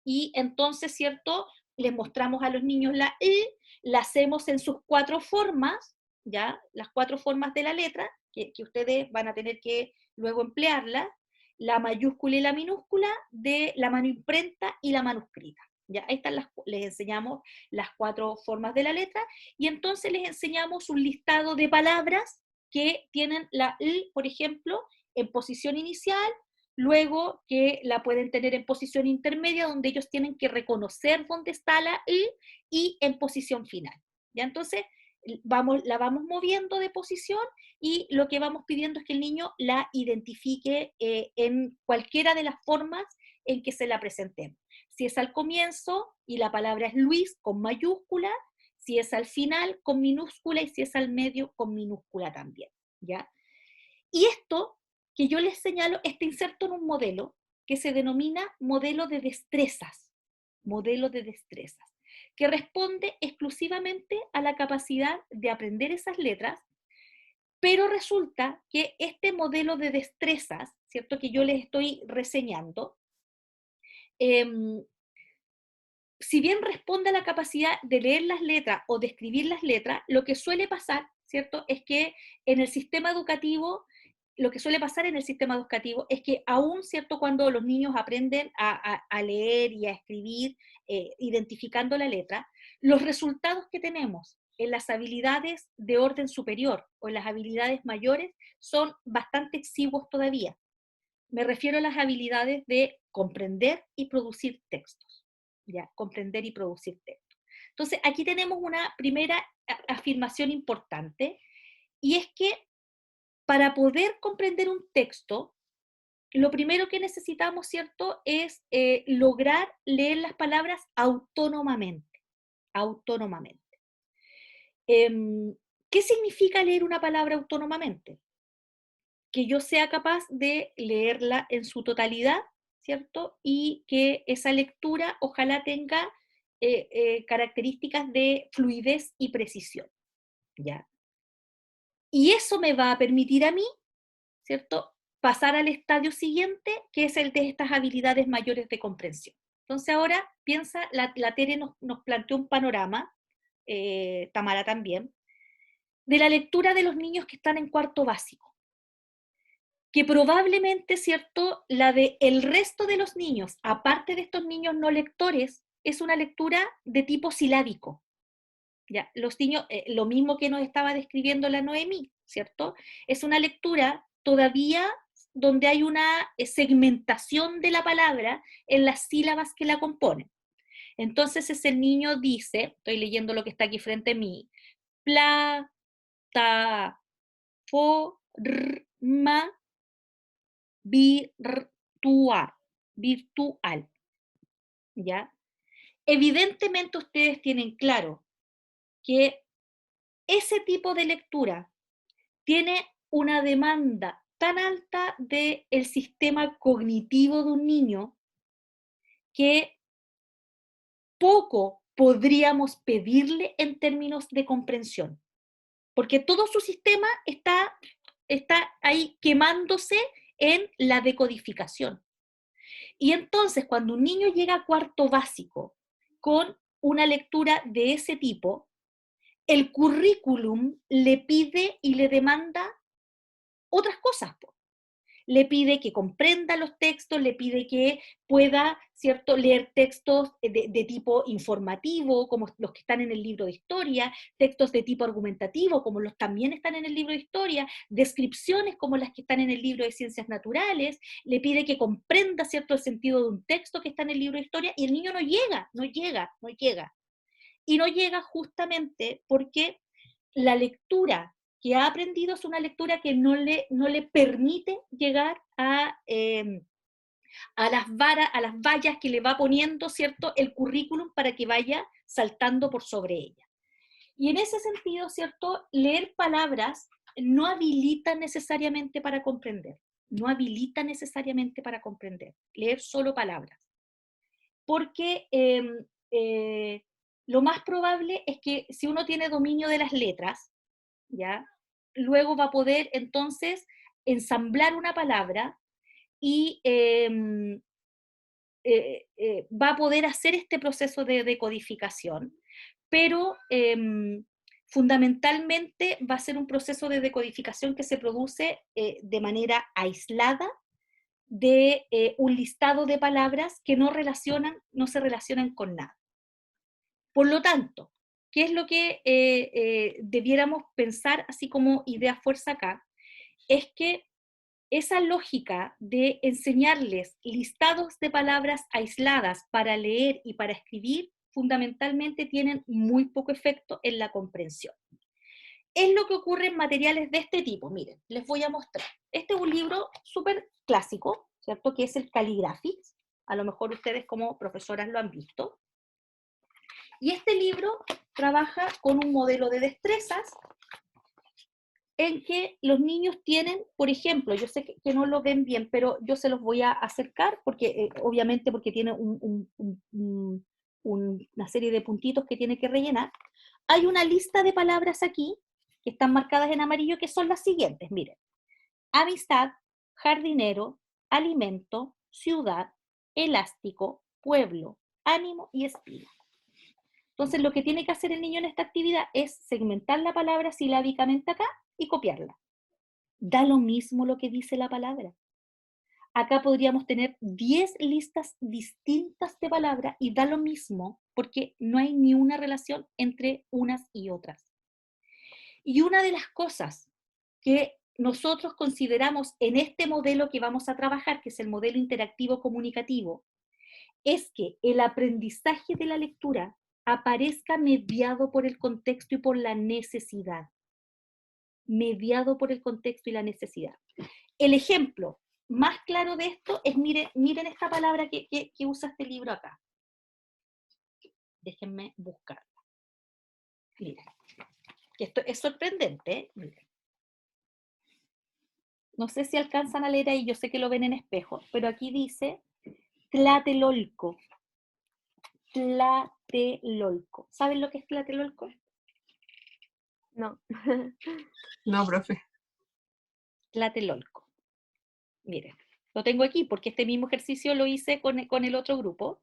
y entonces, ¿cierto?, les mostramos a los niños la I, la hacemos en sus 4 formas, ¿ya? Las 4 formas de la letra, que ustedes van a tener que luego emplearla, la mayúscula y la minúscula, de la mano imprenta y la manuscrita. Ya, ahí están les enseñamos las 4 formas de la letra, y entonces les enseñamos un listado de palabras que tienen la I, por ejemplo, en posición inicial, luego que la pueden tener en posición intermedia, donde ellos tienen que reconocer dónde está la I, y en posición final. ¿Ya? Entonces, la vamos moviendo de posición, y lo que vamos pidiendo es que el niño la identifique en cualquiera de las formas en que se la presentemos. Si es al comienzo y la palabra es Luis con mayúscula, si es al final con minúscula, y si es al medio con minúscula también, ¿ya? Y esto que yo les señalo está inserto en un modelo que se denomina modelo de destrezas, que responde exclusivamente a la capacidad de aprender esas letras, pero resulta que este modelo de destrezas, ¿cierto?, que yo les estoy reseñando, si bien responde a la capacidad de leer las letras o de escribir las letras, lo que suele pasar, ¿cierto?, es que en el sistema educativo, es que aún, ¿cierto?, cuando los niños aprenden a leer y a escribir, identificando la letra, los resultados que tenemos en las habilidades de orden superior o en las habilidades mayores son bastante exiguos todavía. Me refiero a las habilidades de comprender y producir textos. ¿Ya? Comprender y producir textos. Entonces, aquí tenemos una primera afirmación importante, y es que para poder comprender un texto, lo primero que necesitamos, ¿cierto?, es lograr leer las palabras autónomamente. ¿Qué significa leer una palabra autónomamente? Que yo sea capaz de leerla en su totalidad, ¿cierto? Y que esa lectura ojalá tenga características de fluidez y precisión, ¿ya? Y eso me va a permitir a mí, ¿cierto?, pasar al estadio siguiente, que es el de estas habilidades mayores de comprensión. Entonces ahora piensa, la Tere nos planteó un panorama, Tamara también, de la lectura de los niños que están en 4º básico, que probablemente, ¿cierto?, la de el resto de los niños, aparte de estos niños no lectores, es una lectura de tipo silábico. ¿Ya? Los niños, lo mismo que nos estaba describiendo la Noemí, ¿cierto? Es una lectura todavía donde hay una segmentación de la palabra en las sílabas que la componen. Entonces ese niño dice, estoy leyendo lo que está aquí frente a mí, plataforma virtual, ¿ya? Evidentemente ustedes tienen claro que ese tipo de lectura tiene una demanda tan alta del sistema cognitivo de un niño que poco podríamos pedirle en términos de comprensión, porque todo su sistema está ahí quemándose en la decodificación. Y entonces, cuando un niño llega a 4º básico con una lectura de ese tipo, el currículum le pide y le demanda otras cosas. le pide que comprenda los textos, le pide que pueda, ¿cierto?, leer textos de tipo informativo, como los que están en el libro de historia, textos de tipo argumentativo, como los también están en el libro de historia, descripciones como las que están en el libro de ciencias naturales, le pide que comprenda, ¿cierto?, el sentido de un texto que está en el libro de historia, y el niño no llega. Y no llega justamente porque la lectura que ha aprendido es una lectura que no le permite llegar a las vallas que le va poniendo, ¿cierto?, el currículum para que vaya saltando por sobre ella. Y en ese sentido, ¿cierto?, leer palabras no habilita necesariamente para comprender. No habilita necesariamente para comprender. Leer solo palabras. Porque lo más probable es que si uno tiene dominio de las letras, ¿ya?, luego va a poder entonces ensamblar una palabra y va a poder hacer este proceso de decodificación, pero fundamentalmente va a ser un proceso de decodificación que se produce de manera aislada de un listado de palabras que no se relacionan con nada. Por lo tanto, ¿qué es lo que debiéramos pensar así como idea fuerza acá? Es que esa lógica de enseñarles listados de palabras aisladas para leer y para escribir, fundamentalmente tienen muy poco efecto en la comprensión. Es lo que ocurre en materiales de este tipo. Miren, les voy a mostrar. Este es un libro súper clásico, ¿cierto?, que es el Calligraphics. A lo mejor ustedes como profesoras lo han visto. Y este libro trabaja con un modelo de destrezas en que los niños tienen, por ejemplo, yo sé que no lo ven bien, pero yo se los voy a acercar, porque obviamente porque tiene una serie de puntitos que tiene que rellenar. Hay una lista de palabras aquí, que están marcadas en amarillo, que son las siguientes, miren. Amistad, jardinero, alimento, ciudad, elástico, pueblo, ánimo y espina. Entonces, lo que tiene que hacer el niño en esta actividad es segmentar la palabra silábicamente acá y copiarla. Da lo mismo lo que dice la palabra. Acá podríamos tener 10 listas distintas de palabras y da lo mismo porque no hay ni una relación entre unas y otras. Y una de las cosas que nosotros consideramos en este modelo que vamos a trabajar, que es el modelo interactivo comunicativo, es que el aprendizaje de la lectura aparezca mediado por el contexto y por la necesidad. Mediado por el contexto y la necesidad. El ejemplo más claro de esto es, miren esta palabra que usa este libro acá. Déjenme buscarla. Miren, que esto es sorprendente, ¿eh? Miren. No sé si alcanzan a leer ahí, yo sé que lo ven en espejo, pero aquí dice Tlatelolco. Tlatelolco. ¿Saben lo que es Tlatelolco? No. No, profe. Tlatelolco. Miren, lo tengo aquí porque este mismo ejercicio lo hice con el otro grupo.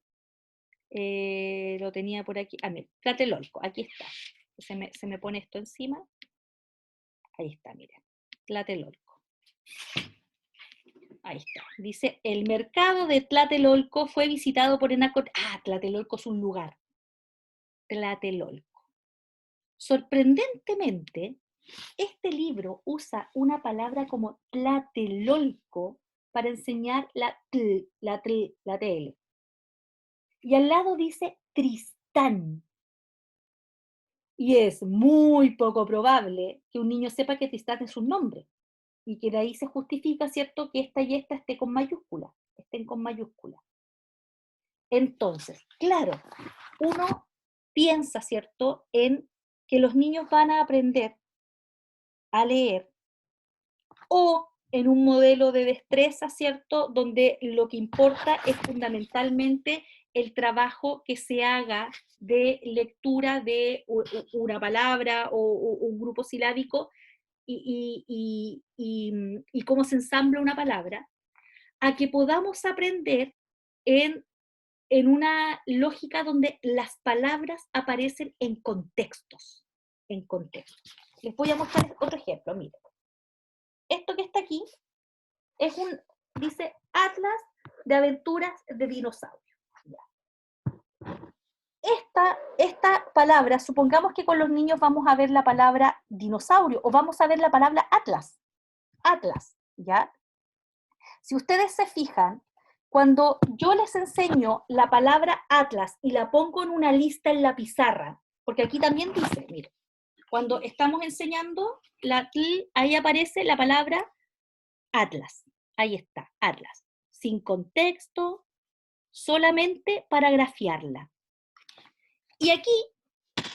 Lo tenía por aquí. Miren, Tlatelolco, aquí está. Se me pone esto encima. Ahí está, miren. Tlatelolco. Ahí está. Dice, el mercado de Tlatelolco fue visitado por Tlatelolco es un lugar. Tlatelolco. Sorprendentemente, este libro usa una palabra como tlatelolco para enseñar la TL. Y al lado dice Tristán. Y es muy poco probable que un niño sepa que Tristán es un nombre. Y que de ahí se justifica, ¿cierto?, que esta y esta estén con mayúscula. Entonces, claro, uno piensa, ¿cierto?, en que los niños van a aprender a leer o en un modelo de destreza, ¿cierto?, donde lo que importa es fundamentalmente el trabajo que se haga de lectura de una palabra o un grupo silábico y cómo se ensambla una palabra, a que podamos aprender en una lógica donde las palabras aparecen en contextos. Les voy a mostrar otro ejemplo, miren. Esto que está aquí dice Atlas de aventuras de dinosaurios. Esta palabra, supongamos que con los niños vamos a ver la palabra dinosaurio, o vamos a ver la palabra Atlas. Atlas, ¿ya? Si ustedes se fijan, cuando yo les enseño la palabra Atlas y la pongo en una lista en la pizarra, porque aquí también dice, miren, cuando estamos enseñando, ahí aparece la palabra Atlas. Ahí está, Atlas. Sin contexto, solamente para grafiarla. Y aquí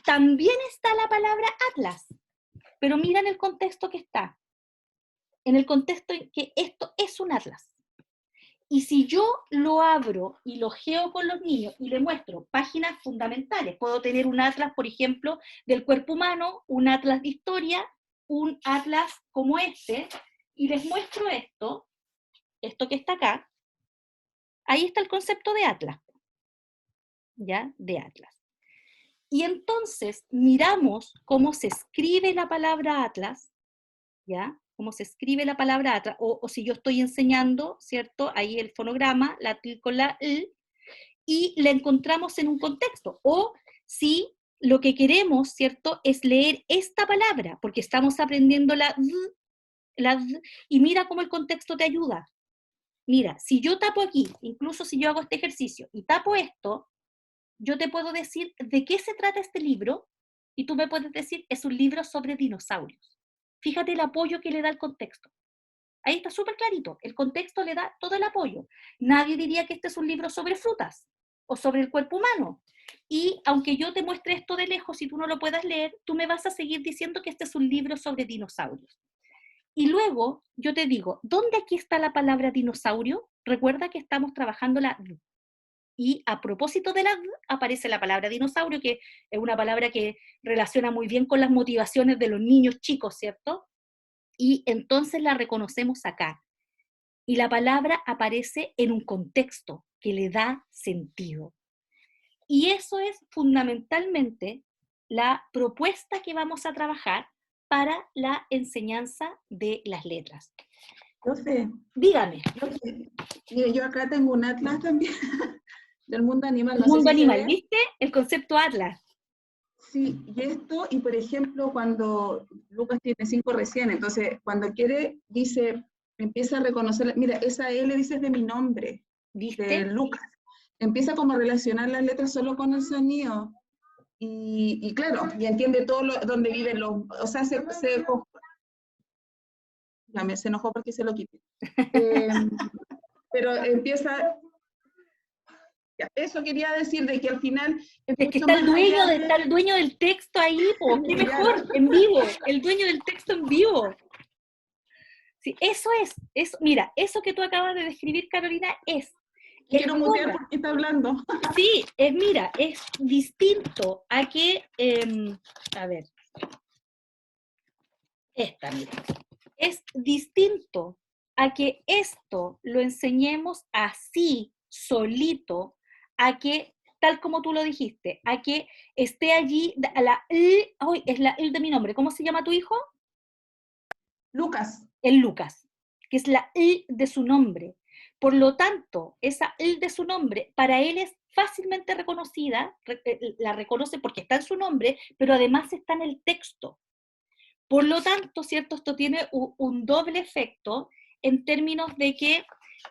también está la palabra Atlas, pero miren el contexto que está. En el contexto en que esto es un Atlas. Y si yo lo abro y lo geo con los niños y les muestro páginas fundamentales, puedo tener un atlas, por ejemplo, del cuerpo humano, un atlas de historia, un atlas como este, y les muestro esto que está acá, ahí está el concepto de atlas, ¿ya? De atlas. Y entonces miramos cómo se escribe la palabra atlas, ¿ya? Cómo se escribe la palabra atlas, o si yo estoy enseñando, ¿cierto? Ahí el fonograma, la T con la L, y la encontramos en un contexto, o si lo que queremos, ¿cierto?, es leer esta palabra, porque estamos aprendiendo la D, y mira cómo el contexto te ayuda. Mira, si yo tapo aquí, incluso si yo hago este ejercicio, y tapo esto, yo te puedo decir de qué se trata este libro, y tú me puedes decir, es un libro sobre dinosaurios. Fíjate el apoyo que le da el contexto. Ahí está súper clarito, el contexto le da todo el apoyo. Nadie diría que este es un libro sobre frutas, o sobre el cuerpo humano. Y aunque yo te muestre esto de lejos y tú no lo puedas leer, tú me vas a seguir diciendo que este es un libro sobre dinosaurios. Y luego yo te digo, ¿dónde aquí está la palabra dinosaurio? Recuerda que estamos trabajando la D. Y a propósito de la D, aparece la palabra dinosaurio, que es una palabra que relaciona muy bien con las motivaciones de los niños chicos, ¿cierto? Y entonces la reconocemos acá. Y la palabra aparece en un contexto que le da sentido. Y eso es fundamentalmente la propuesta que vamos a trabajar para la enseñanza de las letras. Profe, Dígame. Mire, yo acá tengo un atlas también del mundo animal. El mundo animal, ¿viste? El concepto atlas. Sí, y esto, y por ejemplo, cuando Lucas tiene 5 recién, entonces cuando quiere, dice, empieza a reconocer, mira, esa L dice es de mi nombre, ¿Viste? de Lucas. Empieza como a relacionar las letras solo con el sonido. Y claro, y entiende todo donde viven los, o sea, se enojó porque se lo quité. Pero empieza, ya, eso quería decir, de que al final es que está el dueño del texto ahí, po, qué mejor, en vivo, el dueño del texto en vivo. Sí, eso es, mira, eso que tú acabas de describir, Carolina, es. Quiero mutear porque está hablando. Sí, mira, es distinto a que, a ver, mira, es distinto a que esto lo enseñemos así, solito, a que, tal como tú lo dijiste, a que esté allí, es la I de mi nombre, ¿cómo se llama tu hijo? Lucas. El Lucas, que es la I de su nombre. Por lo tanto, esa I de su nombre, para él es fácilmente reconocida, la reconoce porque está en su nombre, pero además está en el texto. Por lo tanto, ¿cierto? Esto tiene un doble efecto en términos de que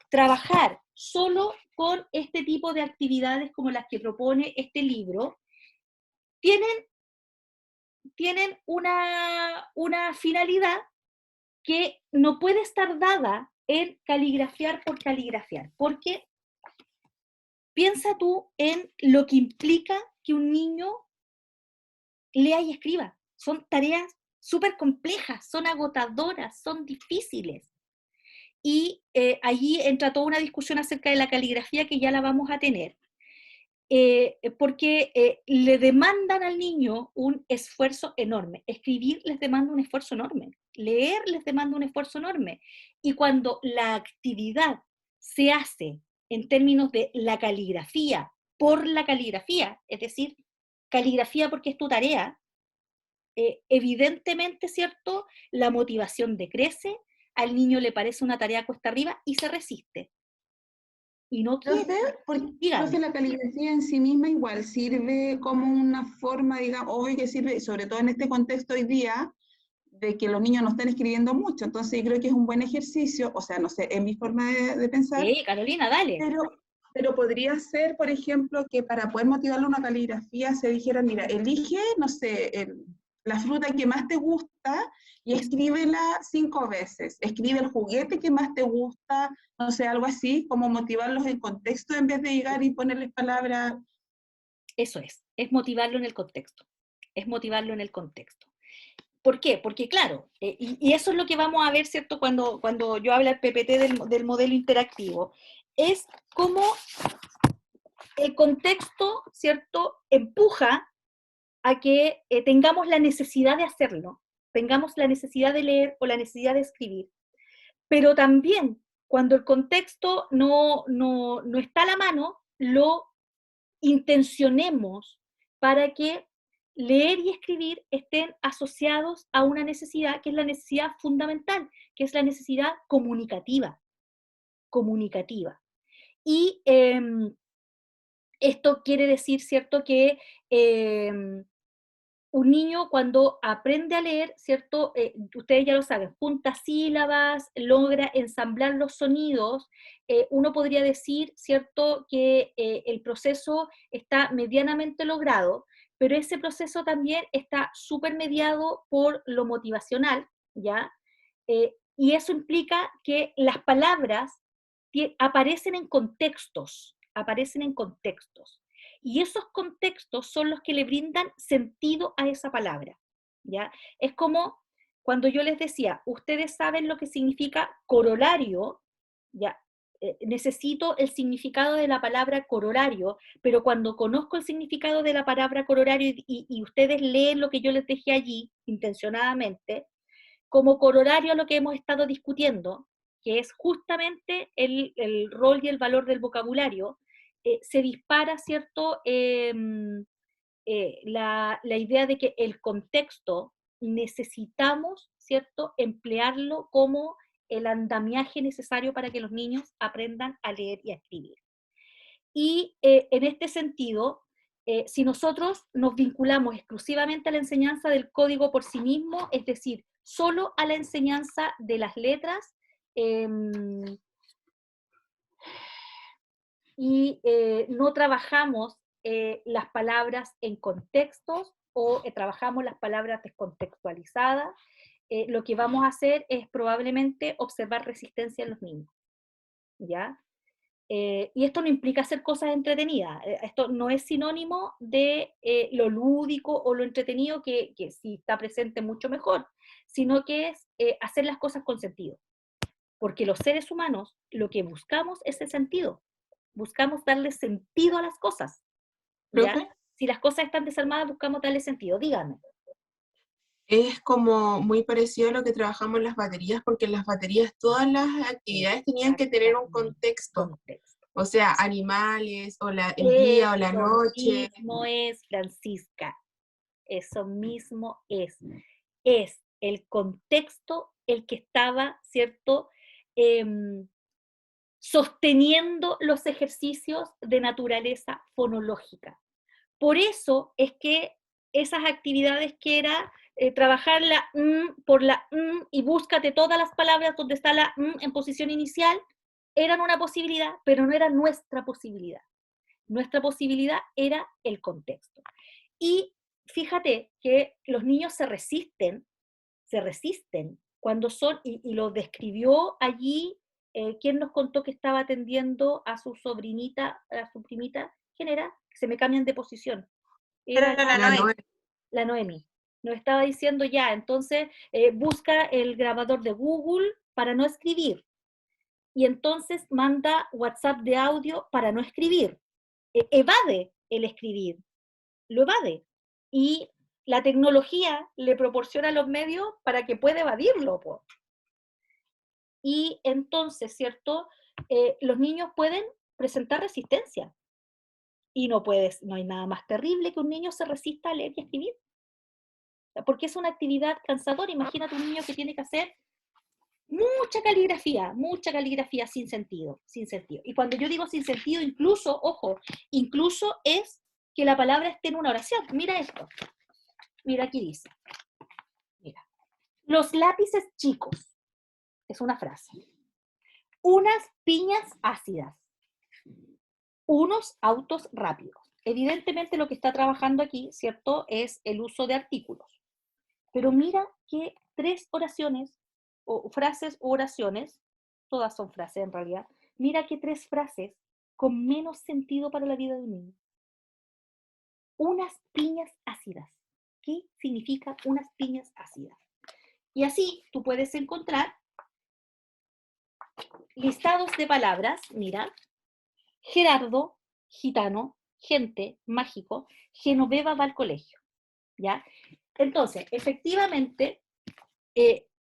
trabajar solo con este tipo de actividades como las que propone este libro, tienen una finalidad que no puede estar dada en caligrafiar por caligrafiar, porque piensa tú en lo que implica que un niño lea y escriba. Son tareas súper complejas, son agotadoras, son difíciles. Y allí entra toda una discusión acerca de la caligrafía que ya la vamos a tener, porque le demandan al niño un esfuerzo enorme. Escribir les demanda un esfuerzo enorme. Leer les demanda un esfuerzo enorme. Y cuando la actividad se hace en términos de la caligrafía, por la caligrafía, es decir, caligrafía porque es tu tarea, evidentemente, ¿cierto?, la motivación decrece, al niño le parece una tarea cuesta arriba y se resiste. Y no quiere. Profe, la caligrafía en sí misma igual sirve como una forma, digamos, hoy que sirve, sobre todo en este contexto hoy día, de que los niños no están escribiendo mucho. Entonces, yo creo que es un buen ejercicio, o sea, no sé, es mi forma de pensar. Sí, Carolina, dale. Pero podría ser, por ejemplo, que para poder motivarle una caligrafía se dijera, mira, elige, no sé, la fruta que más te gusta y escríbela 5 veces. Escribe el juguete que más te gusta, no sé, algo así, como motivarlos en contexto en vez de llegar y ponerles palabras. Eso es motivarlo en el contexto. Es motivarlo en el contexto. ¿Por qué? Porque claro, y eso es lo que vamos a ver, ¿cierto? Cuando yo hablo del PPT del modelo interactivo, es cómo el contexto, ¿cierto?, empuja a que tengamos la necesidad de hacerlo, tengamos la necesidad de leer o la necesidad de escribir. Pero también, cuando el contexto no está a la mano, lo intencionemos para que leer y escribir estén asociados a una necesidad que es la necesidad fundamental, que es la necesidad comunicativa. Y esto quiere decir, ¿cierto?, que un niño cuando aprende a leer, ¿cierto? Ustedes ya lo saben, junta sílabas, logra ensamblar los sonidos, uno podría decir, ¿cierto?, que el proceso está medianamente logrado, pero ese proceso también está súper mediado por lo motivacional, ¿ya? Y eso implica que las palabras aparecen en contextos, y esos contextos son los que le brindan sentido a esa palabra, ¿ya? Es como cuando yo les decía, ustedes saben lo que significa corolario, ¿ya? Necesito el significado de la palabra corolario, pero cuando conozco el significado de la palabra corolario y ustedes leen lo que yo les dejé allí, intencionadamente, como corolario a lo que hemos estado discutiendo, que es justamente el rol y el valor del vocabulario, se dispara, ¿cierto?, la idea de que el contexto necesitamos, ¿cierto?, emplearlo como el andamiaje necesario para que los niños aprendan a leer y a escribir. Y en este sentido, si nosotros nos vinculamos exclusivamente a la enseñanza del código por sí mismo, es decir, solo a la enseñanza de las letras, y no trabajamos las palabras en contextos o trabajamos las palabras descontextualizadas, lo que vamos a hacer es probablemente observar resistencia en los niños, ¿ya? Y esto no implica hacer cosas entretenidas, esto no es sinónimo de lo lúdico o lo entretenido, que si está presente mucho mejor, sino que es hacer las cosas con sentido. Porque los seres humanos lo que buscamos es el sentido, buscamos darle sentido a las cosas, ¿ya? ¿Profe? Si las cosas están desarmadas, buscamos darle sentido, díganme. Es como muy parecido a lo que trabajamos en las baterías, porque en las baterías todas las actividades tenían que tener un contexto. O sea, animales, o el día, o la noche. Eso mismo es, Francisca, eso mismo es. Es el contexto el que estaba, ¿cierto?, sosteniendo los ejercicios de naturaleza fonológica. Por eso es que esas actividades que era trabajar la por la y búscate todas las palabras donde está la en posición inicial, eran una posibilidad, pero no era nuestra posibilidad. Nuestra posibilidad era el contexto. Y fíjate que los niños se resisten cuando son, y lo describió allí, quien nos contó que estaba atendiendo a su sobrinita, a su primita, ¿quién era? Se me cambian de posición. Era La Noé. la Noemi. Nos estaba diciendo ya, entonces busca el grabador de Google para no escribir. Y entonces manda WhatsApp de audio para no escribir. Evade el escribir, lo evade. Y la tecnología le proporciona los medios para que pueda evadirlo. Po. Y entonces, ¿cierto? Los niños pueden presentar resistencia. Y no hay nada más terrible que un niño se resista a leer y escribir. Porque es una actividad cansadora. Imagínate un niño que tiene que hacer mucha caligrafía sin sentido, sin sentido. Y cuando yo digo sin sentido, incluso, ojo, incluso es que la palabra esté en una oración. Mira esto. Mira, aquí dice. Mira. Los lápices chicos. Es una frase. Unas piñas ácidas. Unos autos rápidos. Evidentemente lo que está trabajando aquí, ¿cierto?, es el uso de artículos. Pero mira que 3 oraciones, o frases o oraciones, todas son frases en realidad, mira que 3 frases con menos sentido para la vida de un niño. Unas piñas ácidas. ¿Qué significa unas piñas ácidas? Y así tú puedes encontrar listados de palabras, mira, Gerardo, gitano, gente, mágico, Genoveva va al colegio, ¿ya? Entonces, efectivamente,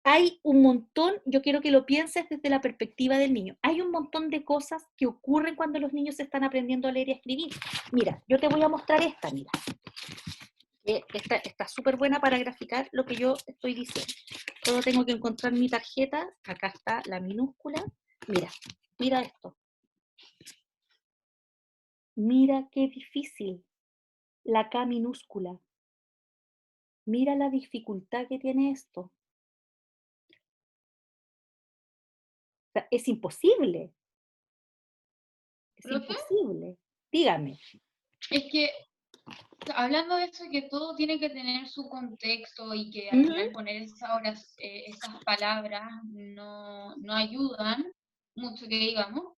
hay un montón, yo quiero que lo pienses desde la perspectiva del niño, hay un montón de cosas que ocurren cuando los niños están aprendiendo a leer y a escribir. Mira, yo te voy a mostrar esta, mira. Esta está súper buena para graficar lo que yo estoy diciendo. Solo tengo que encontrar mi tarjeta, acá está la minúscula. Mira, mira esto. Mira qué difícil la K minúscula. Mira la dificultad que tiene esto. O sea, es imposible. Es ¿Profe? imposible. Dígame. Es que, hablando de eso, que todo tiene que tener su contexto y que al final poner esas palabras no ayudan mucho, que digamos.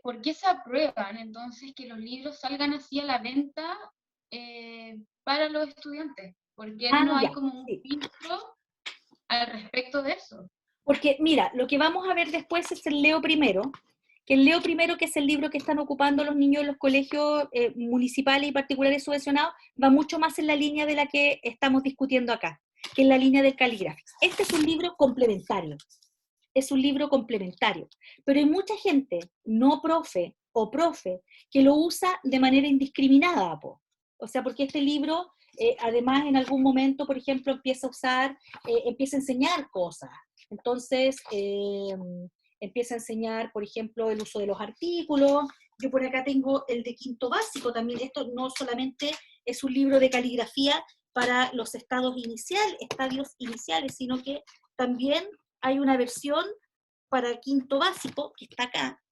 ¿Por qué se aprueban entonces que los libros salgan así a la venta para los estudiantes? ¿Por qué no hay Ya, como un sí. filtro al respecto de eso? Porque, mira, lo que vamos a ver después es el Leo Primero, que el Leo Primero, que es el libro que están ocupando los niños en los colegios municipales y particulares subvencionados, va mucho más en la línea de la que estamos discutiendo acá, que es la línea del Calligraphics. Este es un libro complementario, pero hay mucha gente, no profe o profe, que lo usa de manera indiscriminada, po. O sea, porque este libro, además, en algún momento, por ejemplo, empieza a enseñar cosas. Entonces, empieza a enseñar, por ejemplo, el uso de los artículos. Yo por acá tengo el de quinto básico también. Esto no solamente es un libro de caligrafía para los estadios iniciales, sino que también hay una versión para quinto básico, que está acá.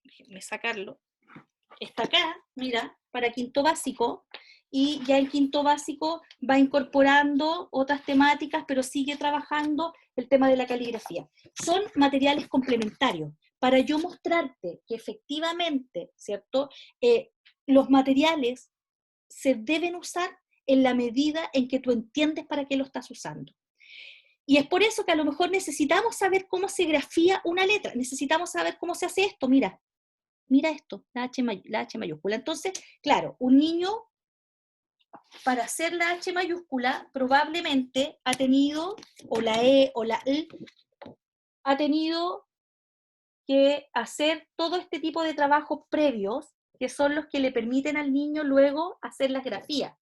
Déjenme sacarlo. Está acá, mira, para quinto básico, y ya en quinto básico va incorporando otras temáticas, pero sigue trabajando el tema de la caligrafía. Son materiales complementarios, para yo mostrarte que efectivamente, ¿cierto? Los materiales se deben usar en la medida en que tú entiendes para qué lo estás usando. Y es por eso que a lo mejor necesitamos saber cómo se grafía una letra, necesitamos saber cómo se hace esto, mira esto, la H mayúscula. Entonces, claro, un niño, para hacer la H mayúscula, probablemente ha tenido, o la E o la L, ha tenido que hacer todo este tipo de trabajos previos, que son los que le permiten al niño luego hacer las grafías.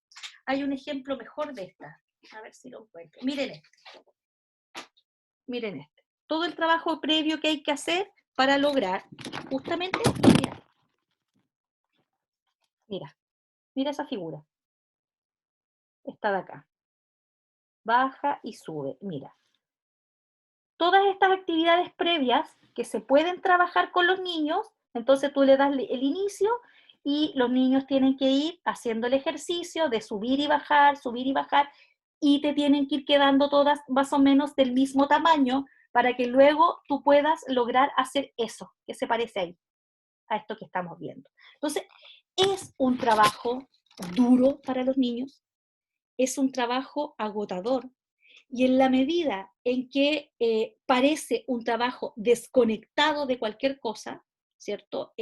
Hay un ejemplo mejor de esta. A ver si lo encuentro. Miren este. Miren este. Todo el trabajo previo que hay que hacer para lograr justamente, mira esa figura. Esta de acá. Baja y sube, mira. Todas estas actividades previas que se pueden trabajar con los niños, entonces tú le das el inicio y los niños tienen que ir haciendo el ejercicio de subir y bajar, y te tienen que ir quedando todas más o menos del mismo tamaño para que luego tú puedas lograr hacer eso que se parece ahí, a esto que estamos viendo. Entonces, es un trabajo duro para los niños, es un trabajo agotador, y en la medida en que parece un trabajo desconectado de cualquier cosa, ¿cierto?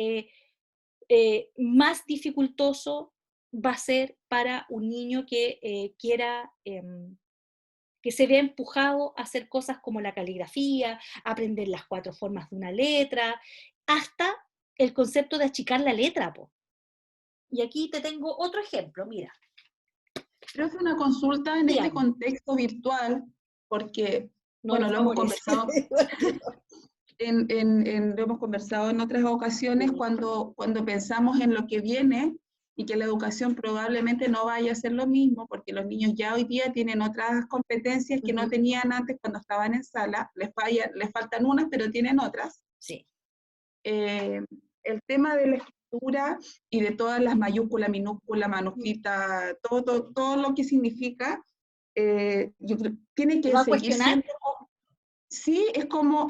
Más dificultoso va a ser para un niño que quiera, que se vea empujado a hacer cosas como la caligrafía, aprender las 4 formas de una letra, hasta el concepto de achicar la letra, po. Y aquí te tengo otro ejemplo, mira. Quiero hacer una consulta en Dígame. este contexto virtual, porque No Bueno, lo lo hemos favorece. conversado. Lo hemos conversado en otras ocasiones Sí. cuando pensamos en lo que viene y que la educación probablemente no vaya a ser lo mismo, porque los niños ya hoy día tienen otras competencias que no tenían antes cuando estaban en sala, les faltan unas, pero tienen otras. Sí. El tema de la escritura y de todas las mayúsculas, minúsculas, manuscritas, todo lo que significa, yo creo, tiene que ¿Va a seguir cuestionar? siendo. Sí, es como,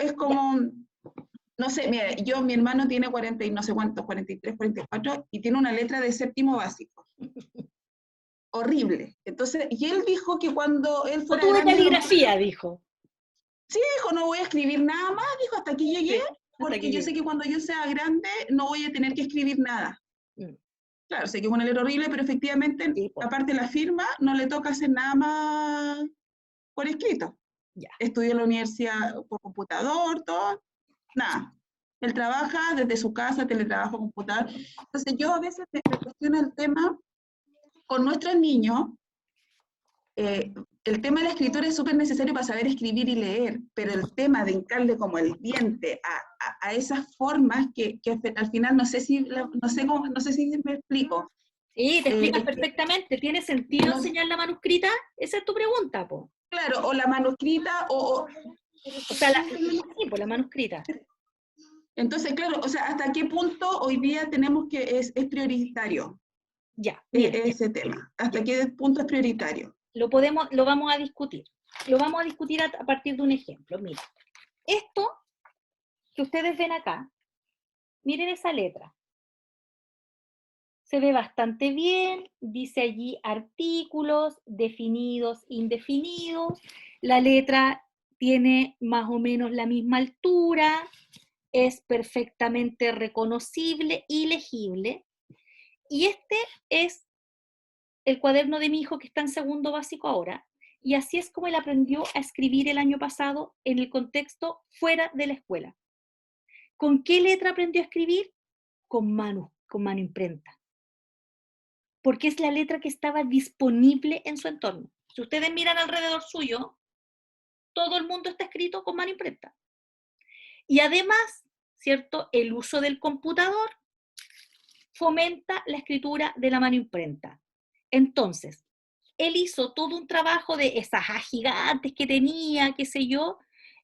no sé, mira, mi hermano tiene 40 y no sé cuántos, 43, 44, y tiene una letra de séptimo básico. Horrible. Entonces, y él dijo que cuando él No fuera tuve grande... caligrafía, dijo. Sí, dijo, no voy a escribir nada más, dijo, hasta aquí llegué, Sí, hasta porque que yo sé que cuando yo sea grande no voy a tener que escribir nada. Mm. Claro, sé que es una letra horrible, pero efectivamente, Sí, po. aparte de la firma, no le toca hacer nada más por escrito. Ya. Estudió en la universidad por computador, todo, nada. Él trabaja desde su casa, teletrabajo, computador. Entonces yo a veces me cuestiono el tema con nuestros niños. El tema de la escritura es súper necesario para saber escribir y leer, pero el tema de hincarle como el diente a esas formas que al final no sé si me explico. Sí, te explicas Es que perfectamente. ¿Tiene sentido no- enseñar la manuscrita? Esa es tu pregunta, po. claro, o la manuscrita, O sea, sí, pues la manuscrita. entonces, claro, o sea, ¿hasta qué punto hoy día tenemos que es prioritario Ya, mira, ese tema? ¿Hasta ya. qué punto es prioritario? Lo vamos a discutir. Lo vamos a discutir a partir de un ejemplo. Mira, esto que ustedes ven acá, miren esa letra. Se ve bastante bien, dice allí artículos, definidos, indefinidos. La letra tiene más o menos la misma altura, es perfectamente reconocible y legible. Y este es el cuaderno de mi hijo que está en segundo básico ahora. Y así es como él aprendió a escribir el año pasado en el contexto fuera de la escuela. ¿Con qué letra aprendió a escribir? Con mano imprenta. Porque es la letra que estaba disponible en su entorno. Si ustedes miran alrededor suyo, todo el mundo está escrito con mano imprenta. Y además, ¿cierto? El uso del computador fomenta la escritura de la mano imprenta. Entonces, él hizo todo un trabajo de esas A gigantes que tenía, qué sé yo,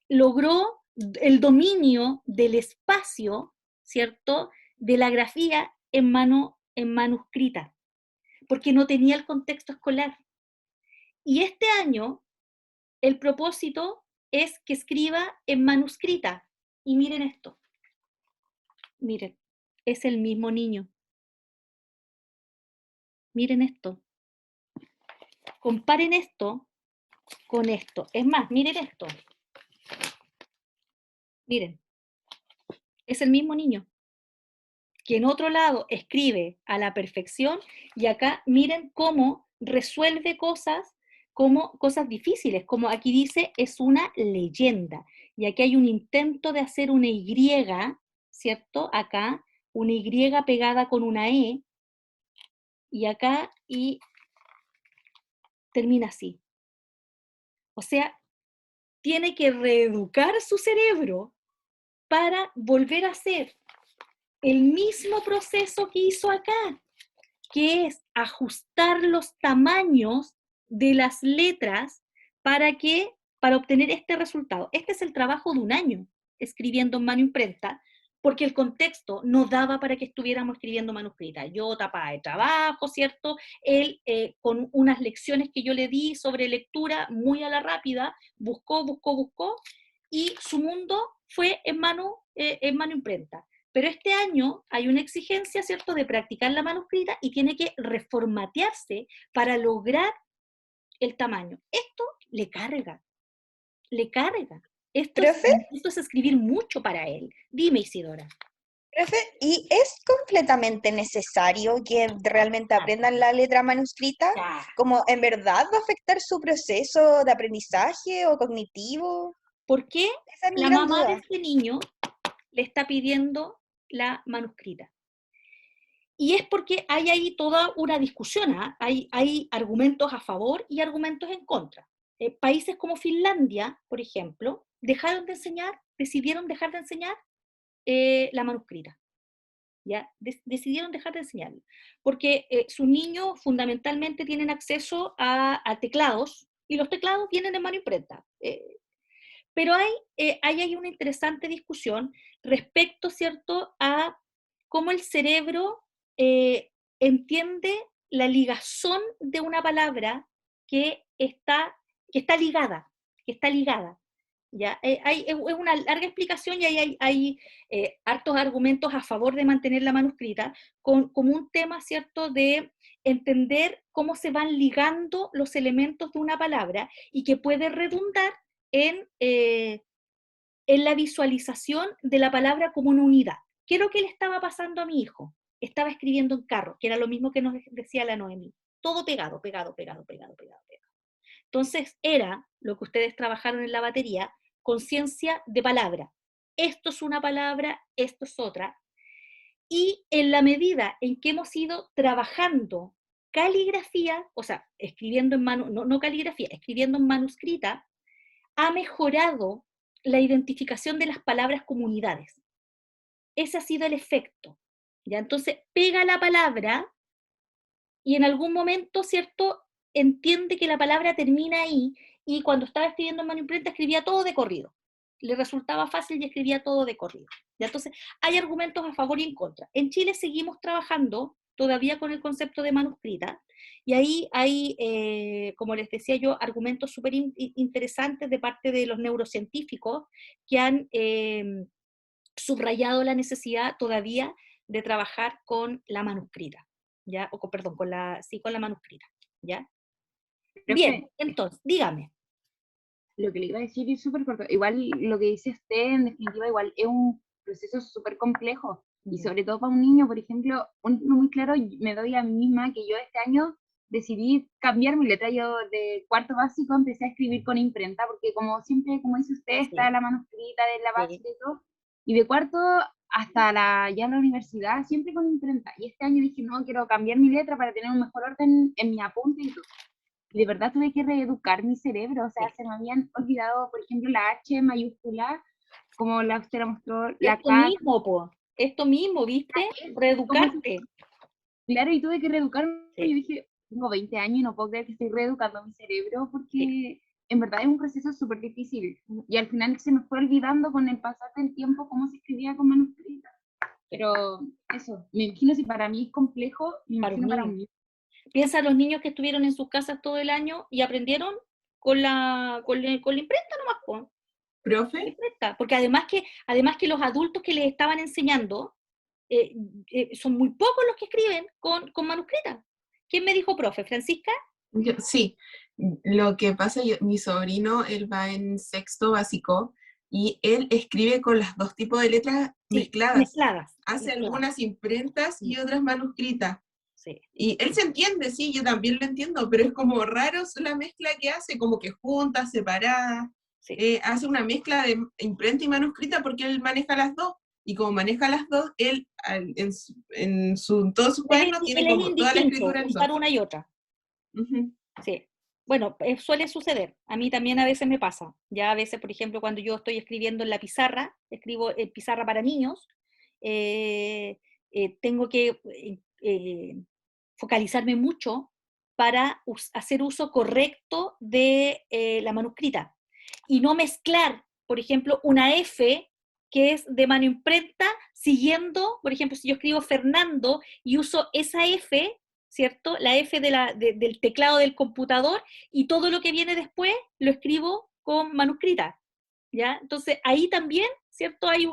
logró el dominio del espacio, ¿cierto? De la grafía en manuscrita, porque no tenía el contexto escolar. Y este año, el propósito es que escriba en manuscrita. Y miren esto. Miren, es el mismo niño. Miren esto. Comparen esto con esto. Es más, miren esto. Miren, es el mismo niño que en otro lado escribe a la perfección y acá miren cómo resuelve cosas como cosas difíciles, como aquí dice, es una leyenda. Y aquí hay un intento de hacer una Y, ¿cierto? Acá, una Y pegada con una E, y acá, y termina así. O sea, tiene que reeducar su cerebro para volver a hacer el mismo proceso que hizo acá, que es ajustar los tamaños de las letras para obtener este resultado. Este es el trabajo de un año escribiendo en mano imprenta, porque el contexto no daba para que estuviéramos escribiendo manuscrita. Yo tapaba de trabajo, ¿cierto? Él, con unas lecciones que yo le di sobre lectura muy a la rápida, buscó, y su mundo fue en mano imprenta. Pero este año hay una exigencia, ¿cierto?, de practicar la manuscrita y tiene que reformatearse para lograr el tamaño. Esto le carga. Esto Profe, es escribir mucho para él. Dime, Isidora. profe, ¿y es completamente necesario que realmente aprendan la letra manuscrita? Ya. ¿Como en verdad va a afectar su proceso de aprendizaje o cognitivo? ¿Por qué Esa es mi la gran mamá de duda. este niño le está pidiendo la manuscrita? Y es porque hay ahí toda una discusión, ¿eh? Hay argumentos a favor y argumentos en contra. países como Finlandia, por ejemplo, decidieron dejar de enseñar la manuscrita. ¿Ya? Decidieron dejar de enseñarlo, porque sus niños fundamentalmente tienen acceso a teclados, y los teclados vienen en mano imprenta. Pero hay una interesante discusión respecto, ¿cierto?, a cómo el cerebro entiende la ligazón de una palabra que está ligada, ¿ya? Es una larga explicación, y hay hartos argumentos a favor de mantener la manuscrita, como un tema, ¿cierto?, de entender cómo se van ligando los elementos de una palabra, y que puede redundar en la visualización de la palabra como una unidad. ¿Qué es lo que le estaba pasando a mi hijo? Estaba escribiendo en carro, que era lo mismo que nos decía la Noemí. Todo pegado. Entonces era lo que ustedes trabajaron en la batería, conciencia de palabra. Esto es una palabra, esto es otra. Y en la medida en que hemos ido trabajando caligrafía, o sea, escribiendo en mano, no caligrafía, escribiendo en manuscrita, ha mejorado la identificación de las palabras como unidades. Ese ha sido el efecto. ¿Ya? Entonces, pega la palabra y en algún momento, ¿cierto?, entiende que la palabra termina ahí, y cuando estaba escribiendo en mano imprenta escribía todo de corrido. Le resultaba fácil y escribía todo de corrido. ¿Ya? Entonces, hay argumentos a favor y en contra. En Chile seguimos trabajando todavía con el concepto de manuscrita, y ahí hay, como les decía yo, argumentos súper interesantes de parte de los neurocientíficos que han subrayado la necesidad todavía de trabajar con la manuscrita, ¿ya? Perdón, con la manuscrita, ¿ya? Bien, entonces, dígame. Lo que le iba a decir es súper corto. Igual lo que dice usted, en definitiva, igual es un proceso súper complejo. Y sobre todo para un niño, por ejemplo, un ejemplo muy claro, me doy a mí misma que yo este año decidí cambiar mi letra. Yo de cuarto básico empecé a escribir con imprenta, porque como siempre, como dice usted, está la manuscrita de la básica y todo. Y de cuarto hasta ya la universidad, siempre con imprenta. Y este año dije, no, quiero cambiar mi letra para tener un mejor orden en mi apunte y todo. Y de verdad tuve que reeducar mi cerebro, o sea, se me habían olvidado, por ejemplo, la H mayúscula, como usted la mostró, la K. Esto mismo, ¿viste? Reeducarte. Claro, y tuve que reeducarme, y dije, tengo 20 años y no puedo creer que estoy reeducando mi cerebro, porque en verdad es un proceso súper difícil, y al final se me fue olvidando con el pasar del tiempo cómo se escribía con manuscrita. Pero eso, me imagino si para mí es complejo, me imagino para un niño. Piensa en los niños que estuvieron en sus casas todo el año y aprendieron con la imprenta nomás, ¿Profe? Porque además que los adultos que les estaban enseñando son muy pocos los que escriben con manuscrita. ¿Quién me dijo, profe? ¿Francisca? Sí, lo que pasa, mi sobrino, él va en sexto básico, y él escribe con los dos tipos de letras mezcladas. Hace algunas imprentas y otras manuscritas. Sí. Y él se entiende, sí, yo también lo entiendo, pero es como raro la mezcla que hace, como que junta, separada. Sí. Hace una mezcla de imprenta y manuscrita porque él maneja las dos. Y como maneja las dos, él en todos sus cuadernos tiene como toda la escritura en usar una y otra. Sí. Bueno, suele suceder. A mí también a veces me pasa. Ya a veces, por ejemplo, cuando yo estoy escribiendo en la pizarra, escribo en pizarra para niños, tengo que focalizarme mucho para hacer uso correcto de la manuscrita y no mezclar, por ejemplo, una F que es de mano imprenta siguiendo, por ejemplo, si yo escribo Fernando y uso esa F, ¿cierto? La F del teclado del computador, y todo lo que viene después lo escribo con manuscrita, ¿ya? Entonces ahí también, ¿cierto? Hay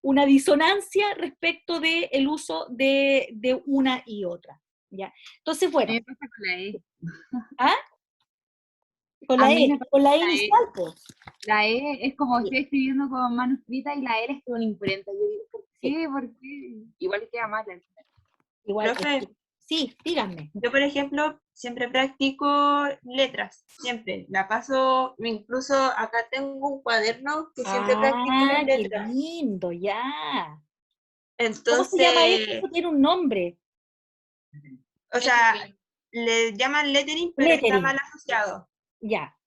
una disonancia respecto del uso de una y otra, ¿ya? Entonces, bueno. ¿Qué pasa con la E? ¿Ah? Con la E inicial, pues. La E es como estoy escribiendo con manuscrita y la E es con imprenta. Yo digo, ¿por qué? ¿Por qué? Igual queda mal. Igual. Profe, sí, díganme. Yo, por ejemplo, siempre practico letras, siempre. La paso, incluso acá tengo un cuaderno que siempre practico las letras. ¡Qué lindo, ya! Entonces, ¿cómo se llama esto? Tiene un nombre. O sea, le llaman lettering, pero está mal asociado. Ya,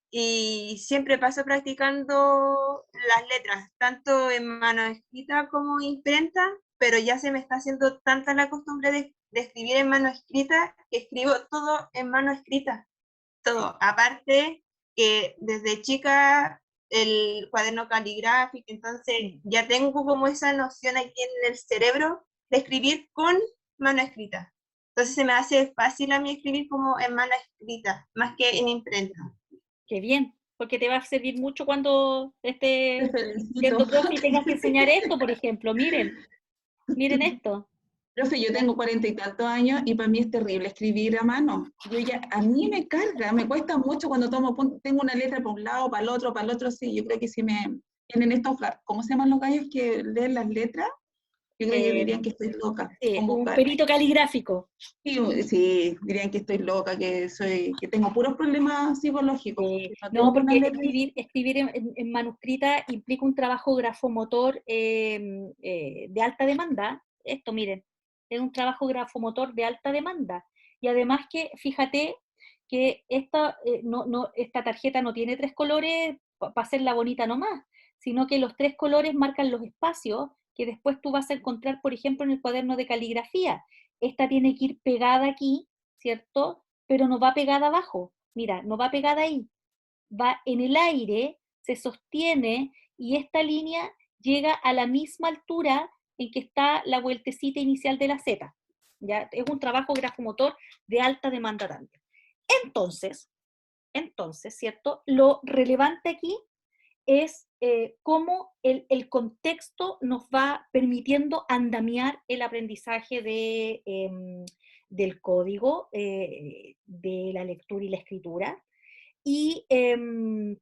y siempre paso practicando las letras, tanto en mano escrita como imprenta, pero ya se me está haciendo tanta la costumbre de escribir en mano escrita que escribo todo en mano escrita, todo. Aparte que desde chica el cuaderno caligráfico, entonces ya tengo como esa noción aquí en el cerebro de escribir con mano escrita. Entonces se me hace fácil a mí escribir como en mano escrita, más que en imprenta. Qué bien, porque te va a servir mucho cuando Te estés felicito. siendo profe y tengas que enseñar esto, por ejemplo. Miren esto. Profe, yo tengo 40 y tantos años y para mí es terrible escribir a mano. A mí me carga, me cuesta mucho cuando tengo una letra para un lado, para el otro, sí. Yo creo que si me tienen estos, ¿cómo se llaman los gallos que leen las letras? Yo creo que dirían que estoy loca. Un perito caligráfico. Sí, dirían que estoy loca, que tengo puros problemas psicológicos. No, porque escribir en manuscrita implica un trabajo grafomotor de alta demanda. Esto, miren, es un trabajo grafomotor de alta demanda. Y además que, fíjate, que esta tarjeta no tiene 3 colores para hacerla bonita nomás, sino que los 3 colores marcan los espacios que después tú vas a encontrar, por ejemplo, en el cuaderno de caligrafía. Esta tiene que ir pegada aquí, ¿cierto? Pero no va pegada abajo. Mira, no va pegada ahí. Va en el aire, se sostiene, y esta línea llega a la misma altura en que está la vueltecita inicial de la Z. ¿Ya? Es un trabajo grafomotor de alta demanda también. Entonces, ¿cierto? Lo relevante aquí es cómo el contexto nos va permitiendo andamiar el aprendizaje del código, de la lectura y la escritura. Y en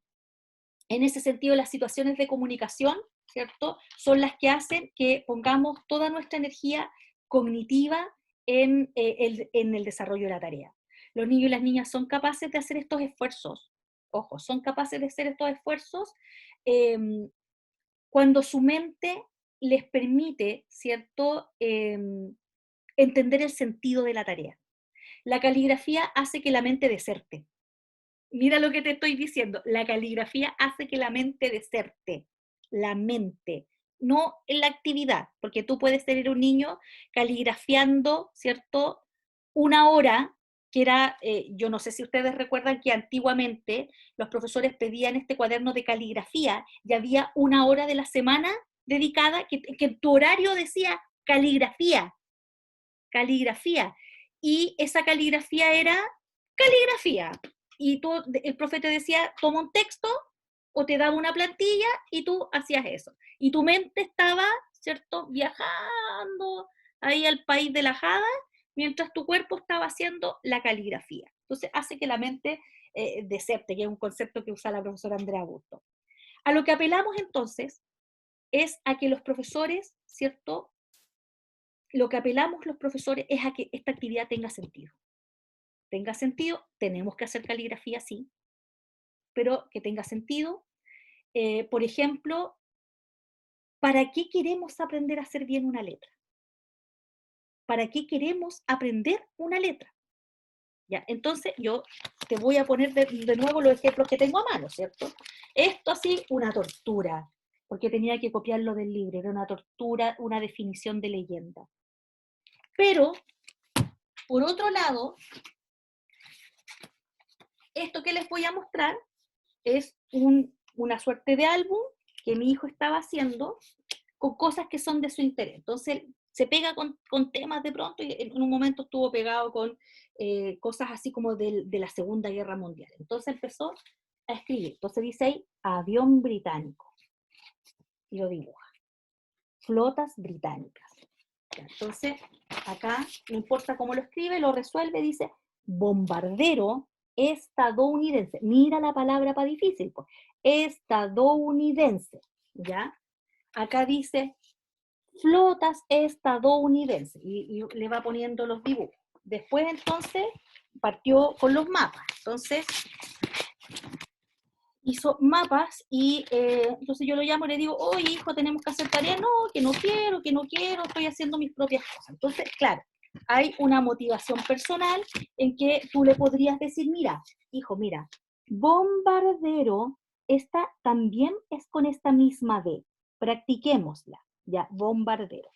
ese sentido, las situaciones de comunicación, ¿cierto?, son las que hacen que pongamos toda nuestra energía cognitiva en el desarrollo de la tarea. Los niños y las niñas son capaces de hacer estos esfuerzos, ojo, son capaces de hacer estos esfuerzos cuando su mente les permite, ¿cierto?, entender el sentido de la tarea. La caligrafía hace que la mente deserte. Mira lo que te estoy diciendo, la caligrafía hace que la mente deserte, la mente, no en la actividad, porque tú puedes tener un niño caligrafiando, ¿cierto?, 1 hora, que era, yo no sé si ustedes recuerdan que antiguamente los profesores pedían este cuaderno de caligrafía y había 1 hora de la semana dedicada, que en tu horario decía caligrafía, y esa caligrafía era caligrafía. Y el profe te decía, toma un texto o te daba una plantilla y tú hacías eso. Y tu mente estaba, ¿cierto?, viajando ahí al país de la jada, mientras tu cuerpo estaba haciendo la caligrafía. Entonces hace que la mente deserte, que es un concepto que usa la profesora Andrea Busto. A lo que apelamos entonces es a que los profesores, ¿cierto?, lo que apelamos los profesores es a que esta actividad tenga sentido. Tenga sentido, tenemos que hacer caligrafía, sí, pero que tenga sentido. Por ejemplo, ¿para qué queremos aprender a hacer bien una letra? ¿Para qué queremos aprender una letra? ¿Ya? Entonces, yo te voy a poner de nuevo los ejemplos que tengo a mano, ¿cierto? Esto así, una tortura, porque tenía que copiarlo del libro, era una tortura, una definición de leyenda. Pero, por otro lado, esto que les voy a mostrar es una suerte de álbum que mi hijo estaba haciendo con cosas que son de su interés. Entonces, se pega con temas de pronto, y en un momento estuvo pegado con cosas así como de la Segunda Guerra Mundial. Entonces empezó a escribir. Entonces dice ahí, avión británico. Y lo dibuja. Flotas británicas. Entonces, acá, no importa cómo lo escribe, lo resuelve, dice, bombardero estadounidense. Mira la palabra para difícil, pues. Estadounidense, ¿ya? Acá dice, flotas estadounidenses, y le va poniendo los dibujos. Después, entonces, partió con los mapas. Entonces, hizo mapas y entonces yo lo llamo y le digo, oye, hijo, tenemos que hacer tarea. No, que no quiero, estoy haciendo mis propias cosas. Entonces, claro, hay una motivación personal en que tú le podrías decir, mira, hijo, mira, Bombardero, esta también es con esta misma D. Practiquémosla, ya, bombardero.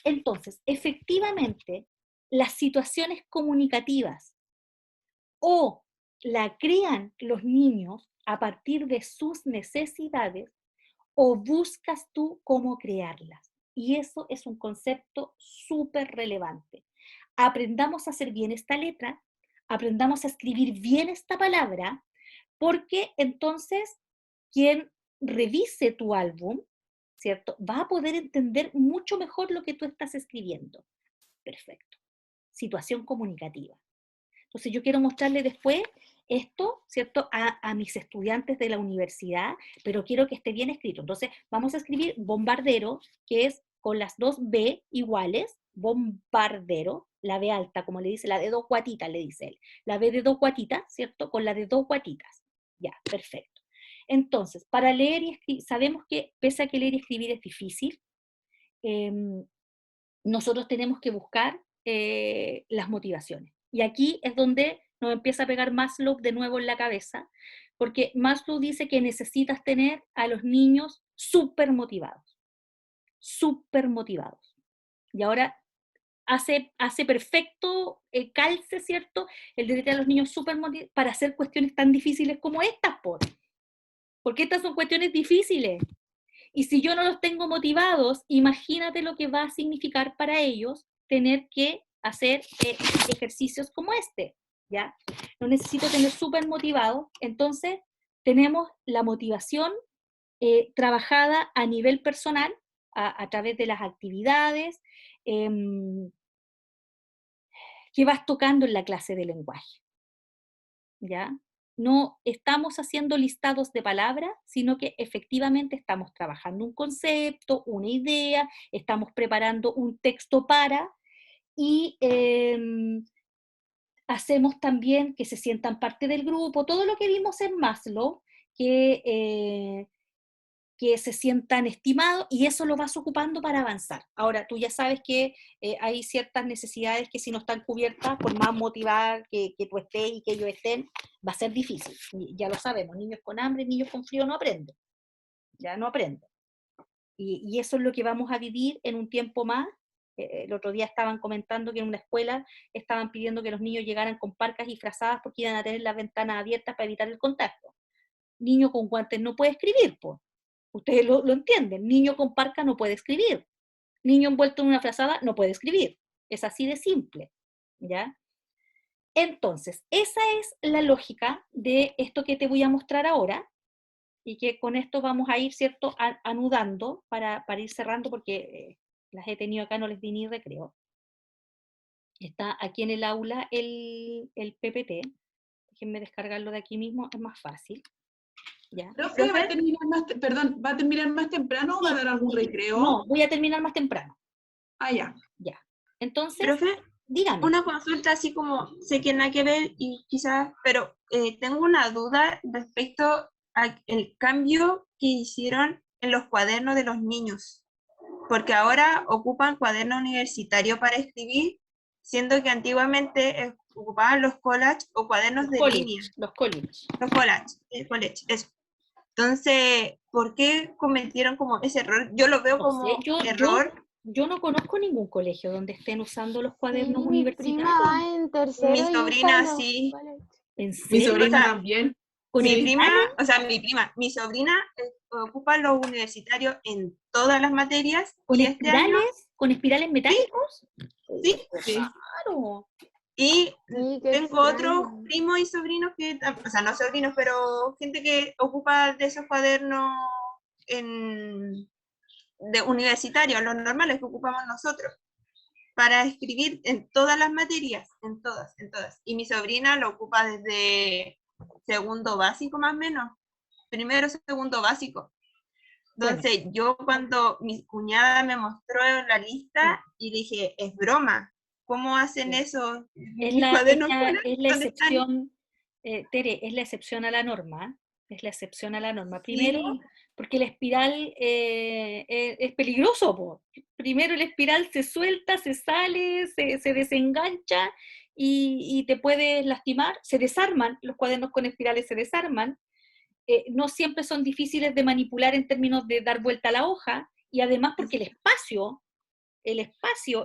Entonces, efectivamente, las situaciones comunicativas o la crean los niños a partir de sus necesidades o buscas tú cómo crearlas. Y eso es un concepto súper relevante. Aprendamos a hacer bien esta letra, aprendamos a escribir bien esta palabra, porque entonces quien revise tu álbum, ¿cierto? Va a poder entender mucho mejor lo que tú estás escribiendo. Perfecto. Situación comunicativa. Entonces yo quiero mostrarle después esto, ¿cierto? A mis estudiantes de la universidad, pero quiero que esté bien escrito. Entonces vamos a escribir bombardero, que es con las dos B iguales, bombardero, la B alta, como le dice, la de dos guatitas, le dice él. La B de dos guatitas, ¿cierto? Con la de dos guatitas. Ya, perfecto. Entonces, para leer y escribir, sabemos que pese a que leer y escribir es difícil, nosotros tenemos que buscar las motivaciones. Y aquí es donde nos empieza a pegar Maslow de nuevo en la cabeza, porque Maslow dice que necesitas tener a los niños súper motivados, súper motivados. Y ahora hace perfecto calce, ¿cierto? El de tener a los niños súper motivados para hacer cuestiones tan difíciles como estas, porque estas son cuestiones difíciles. Y si yo no los tengo motivados, imagínate lo que va a significar para ellos tener que hacer ejercicios como este, ¿ya? Lo necesito tener súper motivado. Entonces, tenemos la motivación trabajada a nivel personal, a través de las actividades que vas tocando en la clase de lenguaje, ¿ya? No estamos haciendo listados de palabras, sino que efectivamente estamos trabajando un concepto, una idea, estamos preparando un texto para, y hacemos también que se sientan parte del grupo, todo lo que vimos en Maslow, que se sientan estimados, y eso lo vas ocupando para avanzar. Ahora, tú ya sabes que hay ciertas necesidades que si no están cubiertas, por más motivada que tú estés y que ellos estén, va a ser difícil. Ya lo sabemos, niños con hambre, niños con frío no aprenden. Ya no aprenden. Y eso es lo que vamos a vivir en un tiempo más. El otro día estaban comentando que en una escuela estaban pidiendo que los niños llegaran con parcas y frazadas porque iban a tener las ventanas abiertas para evitar el contacto. Niño con guantes no puede escribir, pues. Ustedes lo entienden. Niño con parca no puede escribir. Niño envuelto en una frazada no puede escribir. Es así de simple, ¿ya? Entonces, esa es la lógica de esto que te voy a mostrar ahora, y que con esto vamos a ir, ¿cierto?, anudando para ir cerrando, porque las he tenido acá, no les di ni recreo. Está aquí en el aula el PPT. Déjenme descargarlo de aquí mismo, es más fácil. ¿Ya? ¿Profe, va a terminar más, perdón, ¿va a terminar más temprano o va a dar algún recreo? No, voy a terminar más temprano. Ah, ya. Ya. Entonces, Profe, dígame. una consulta así como, sé que nada que ver y quizás, pero tengo una duda respecto al cambio que hicieron en los cuadernos de los niños, porque ahora ocupan cuaderno universitario para escribir, siendo que antiguamente ocupaban los collage o cuadernos de línea. Los college. Los college, eso. Entonces, ¿por qué cometieron como ese error? Yo lo veo como error. Yo no conozco ningún colegio donde estén usando los cuadernos Mi universitarios. prima va en tercero. Mi y sobrina usa los sí. college. ¿En Mi serio? sobrina O sea, también. Mi sobrina ocupa los universitarios en todas las materias. ¿Con y este año, ¿Con espirales metálicos? sí. Claro. Y Sí, qué tengo otros extraño. primos y sobrinos que, o sea, no sobrinos, pero gente que ocupa de esos cuadernos de universitarios, los normales que ocupamos nosotros, para escribir en todas las materias, en todas. Y mi sobrina lo ocupa desde segundo básico más o menos, primero, segundo básico. Entonces, yo cuando mi cuñada me mostró la lista y dije, es broma, ¿cómo hacen eso? Es la excepción, Tere, es la excepción a la norma. Es la excepción a la norma. Primero, Sí. porque el espiral es peligroso, po. Primero el espiral se suelta, se sale, se desengancha, y te puedes lastimar, se desarman, los cuadernos con espirales se desarman, no siempre son difíciles de manipular en términos de dar vuelta a la hoja, y además porque el espacio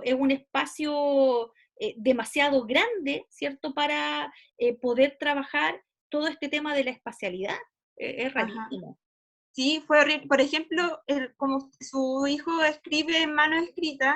es un espacio demasiado grande, ¿cierto?, para poder trabajar todo este tema de la espacialidad. Es Ajá. rarísimo. Sí, fue horrible. Por ejemplo, como su hijo escribe en mano escrita,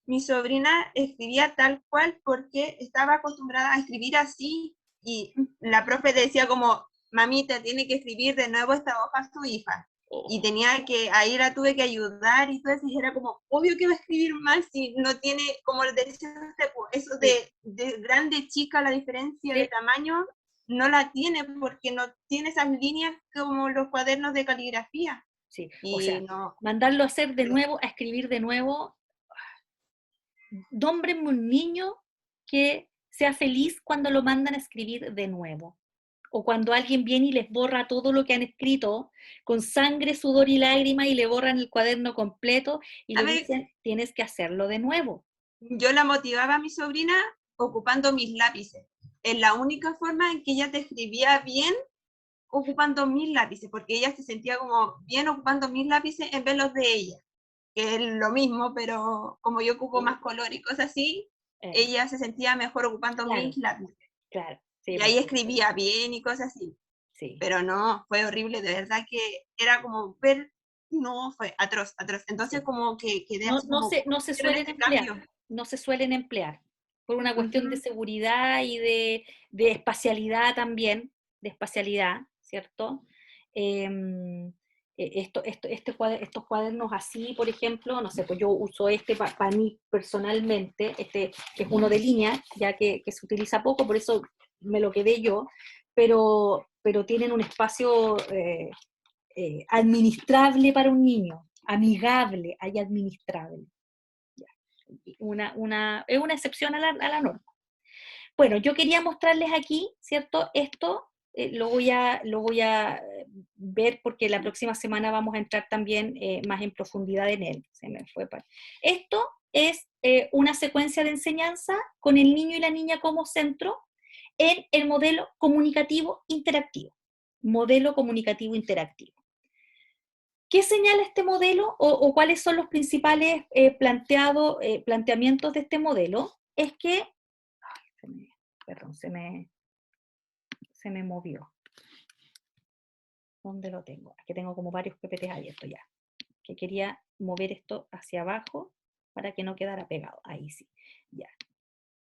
mi sobrina escribía tal cual porque estaba acostumbrada a escribir así, y la profe decía como, mamita, tiene que escribir de nuevo esta hoja a su hija. Y tenía que, ahí la tuve que ayudar y todo eso, y era como, obvio que va a escribir mal si no tiene, como le decía usted, eso de grande, chica, la diferencia de tamaño, no la tiene porque no tiene esas líneas como los cuadernos de caligrafía. Sí, Y o sea, no, mandarlo a hacer de nuevo, a escribir de nuevo. Nómbrenme un niño que sea feliz cuando lo mandan a escribir de nuevo. O cuando alguien viene y les borra todo lo que han escrito, con sangre, sudor y lágrima, y le borran el cuaderno completo, y le dicen, tienes que hacerlo de nuevo. yo la motivaba a mi sobrina ocupando mis lápices. Es la única forma en que ella te escribía bien ocupando mis lápices, porque ella se sentía como bien ocupando mis lápices en vez de los de ella, que es lo mismo, pero como yo ocupo más color y cosas así, ella se sentía mejor ocupando mis lápices. Claro. Sí, y ahí escribía bien y cosas así. Sí. Pero no, fue horrible, de verdad que era como ver, no, fue atroz, atroz. Entonces como que quedé así como, no se suelen emplear, no se suelen emplear, por una cuestión de seguridad y de espacialidad también, de espacialidad, ¿cierto? Estos cuadernos así, por ejemplo, no sé, pues yo uso este para mí personalmente, este que es uno de línea, ya que se utiliza poco, por eso me lo quedé yo, pero tienen un espacio administrable para un niño, amigable y administrable. Es una excepción a la norma. Bueno, yo quería mostrarles aquí, ¿cierto? Esto lo voy a ver porque la próxima semana vamos a entrar también más en profundidad en él. Esto es una secuencia de enseñanza con el niño y la niña como centro en el modelo comunicativo interactivo. Modelo comunicativo interactivo. ¿Qué señala este modelo o cuáles son los principales planteamientos de este modelo? Es que, se me movió. ¿Dónde lo tengo? Aquí tengo como varios PPTs abiertos ya. Que quería mover esto hacia abajo para que no quedara pegado. Ahí sí. Ya.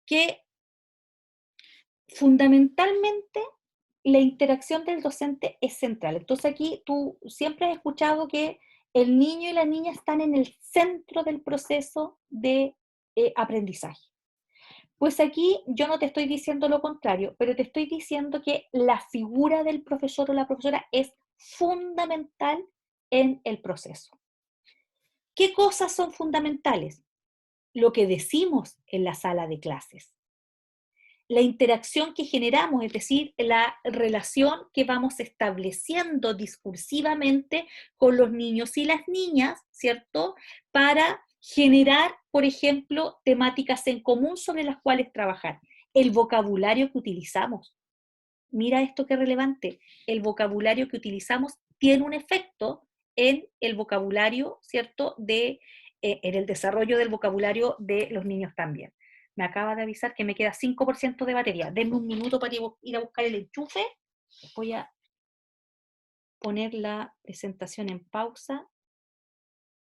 Que fundamentalmente la interacción del docente es central. Entonces aquí tú siempre has escuchado que el niño y la niña están en el centro del proceso de aprendizaje. Pues aquí yo no te estoy diciendo lo contrario, pero te estoy diciendo que la figura del profesor o la profesora es fundamental en el proceso. ¿Qué cosas son fundamentales? Lo que decimos en la sala de clases. La interacción que generamos, es decir, la relación que vamos estableciendo discursivamente con los niños y las niñas, ¿cierto? Para generar, por ejemplo, temáticas en común sobre las cuales trabajar. El vocabulario que utilizamos. Mira esto qué relevante. El vocabulario que utilizamos tiene un efecto en el vocabulario, ¿cierto? En el desarrollo del vocabulario de los niños también. Me acaba de avisar que me queda 5% de batería. Denme un minuto para ir a buscar el enchufe. Voy a poner la presentación en pausa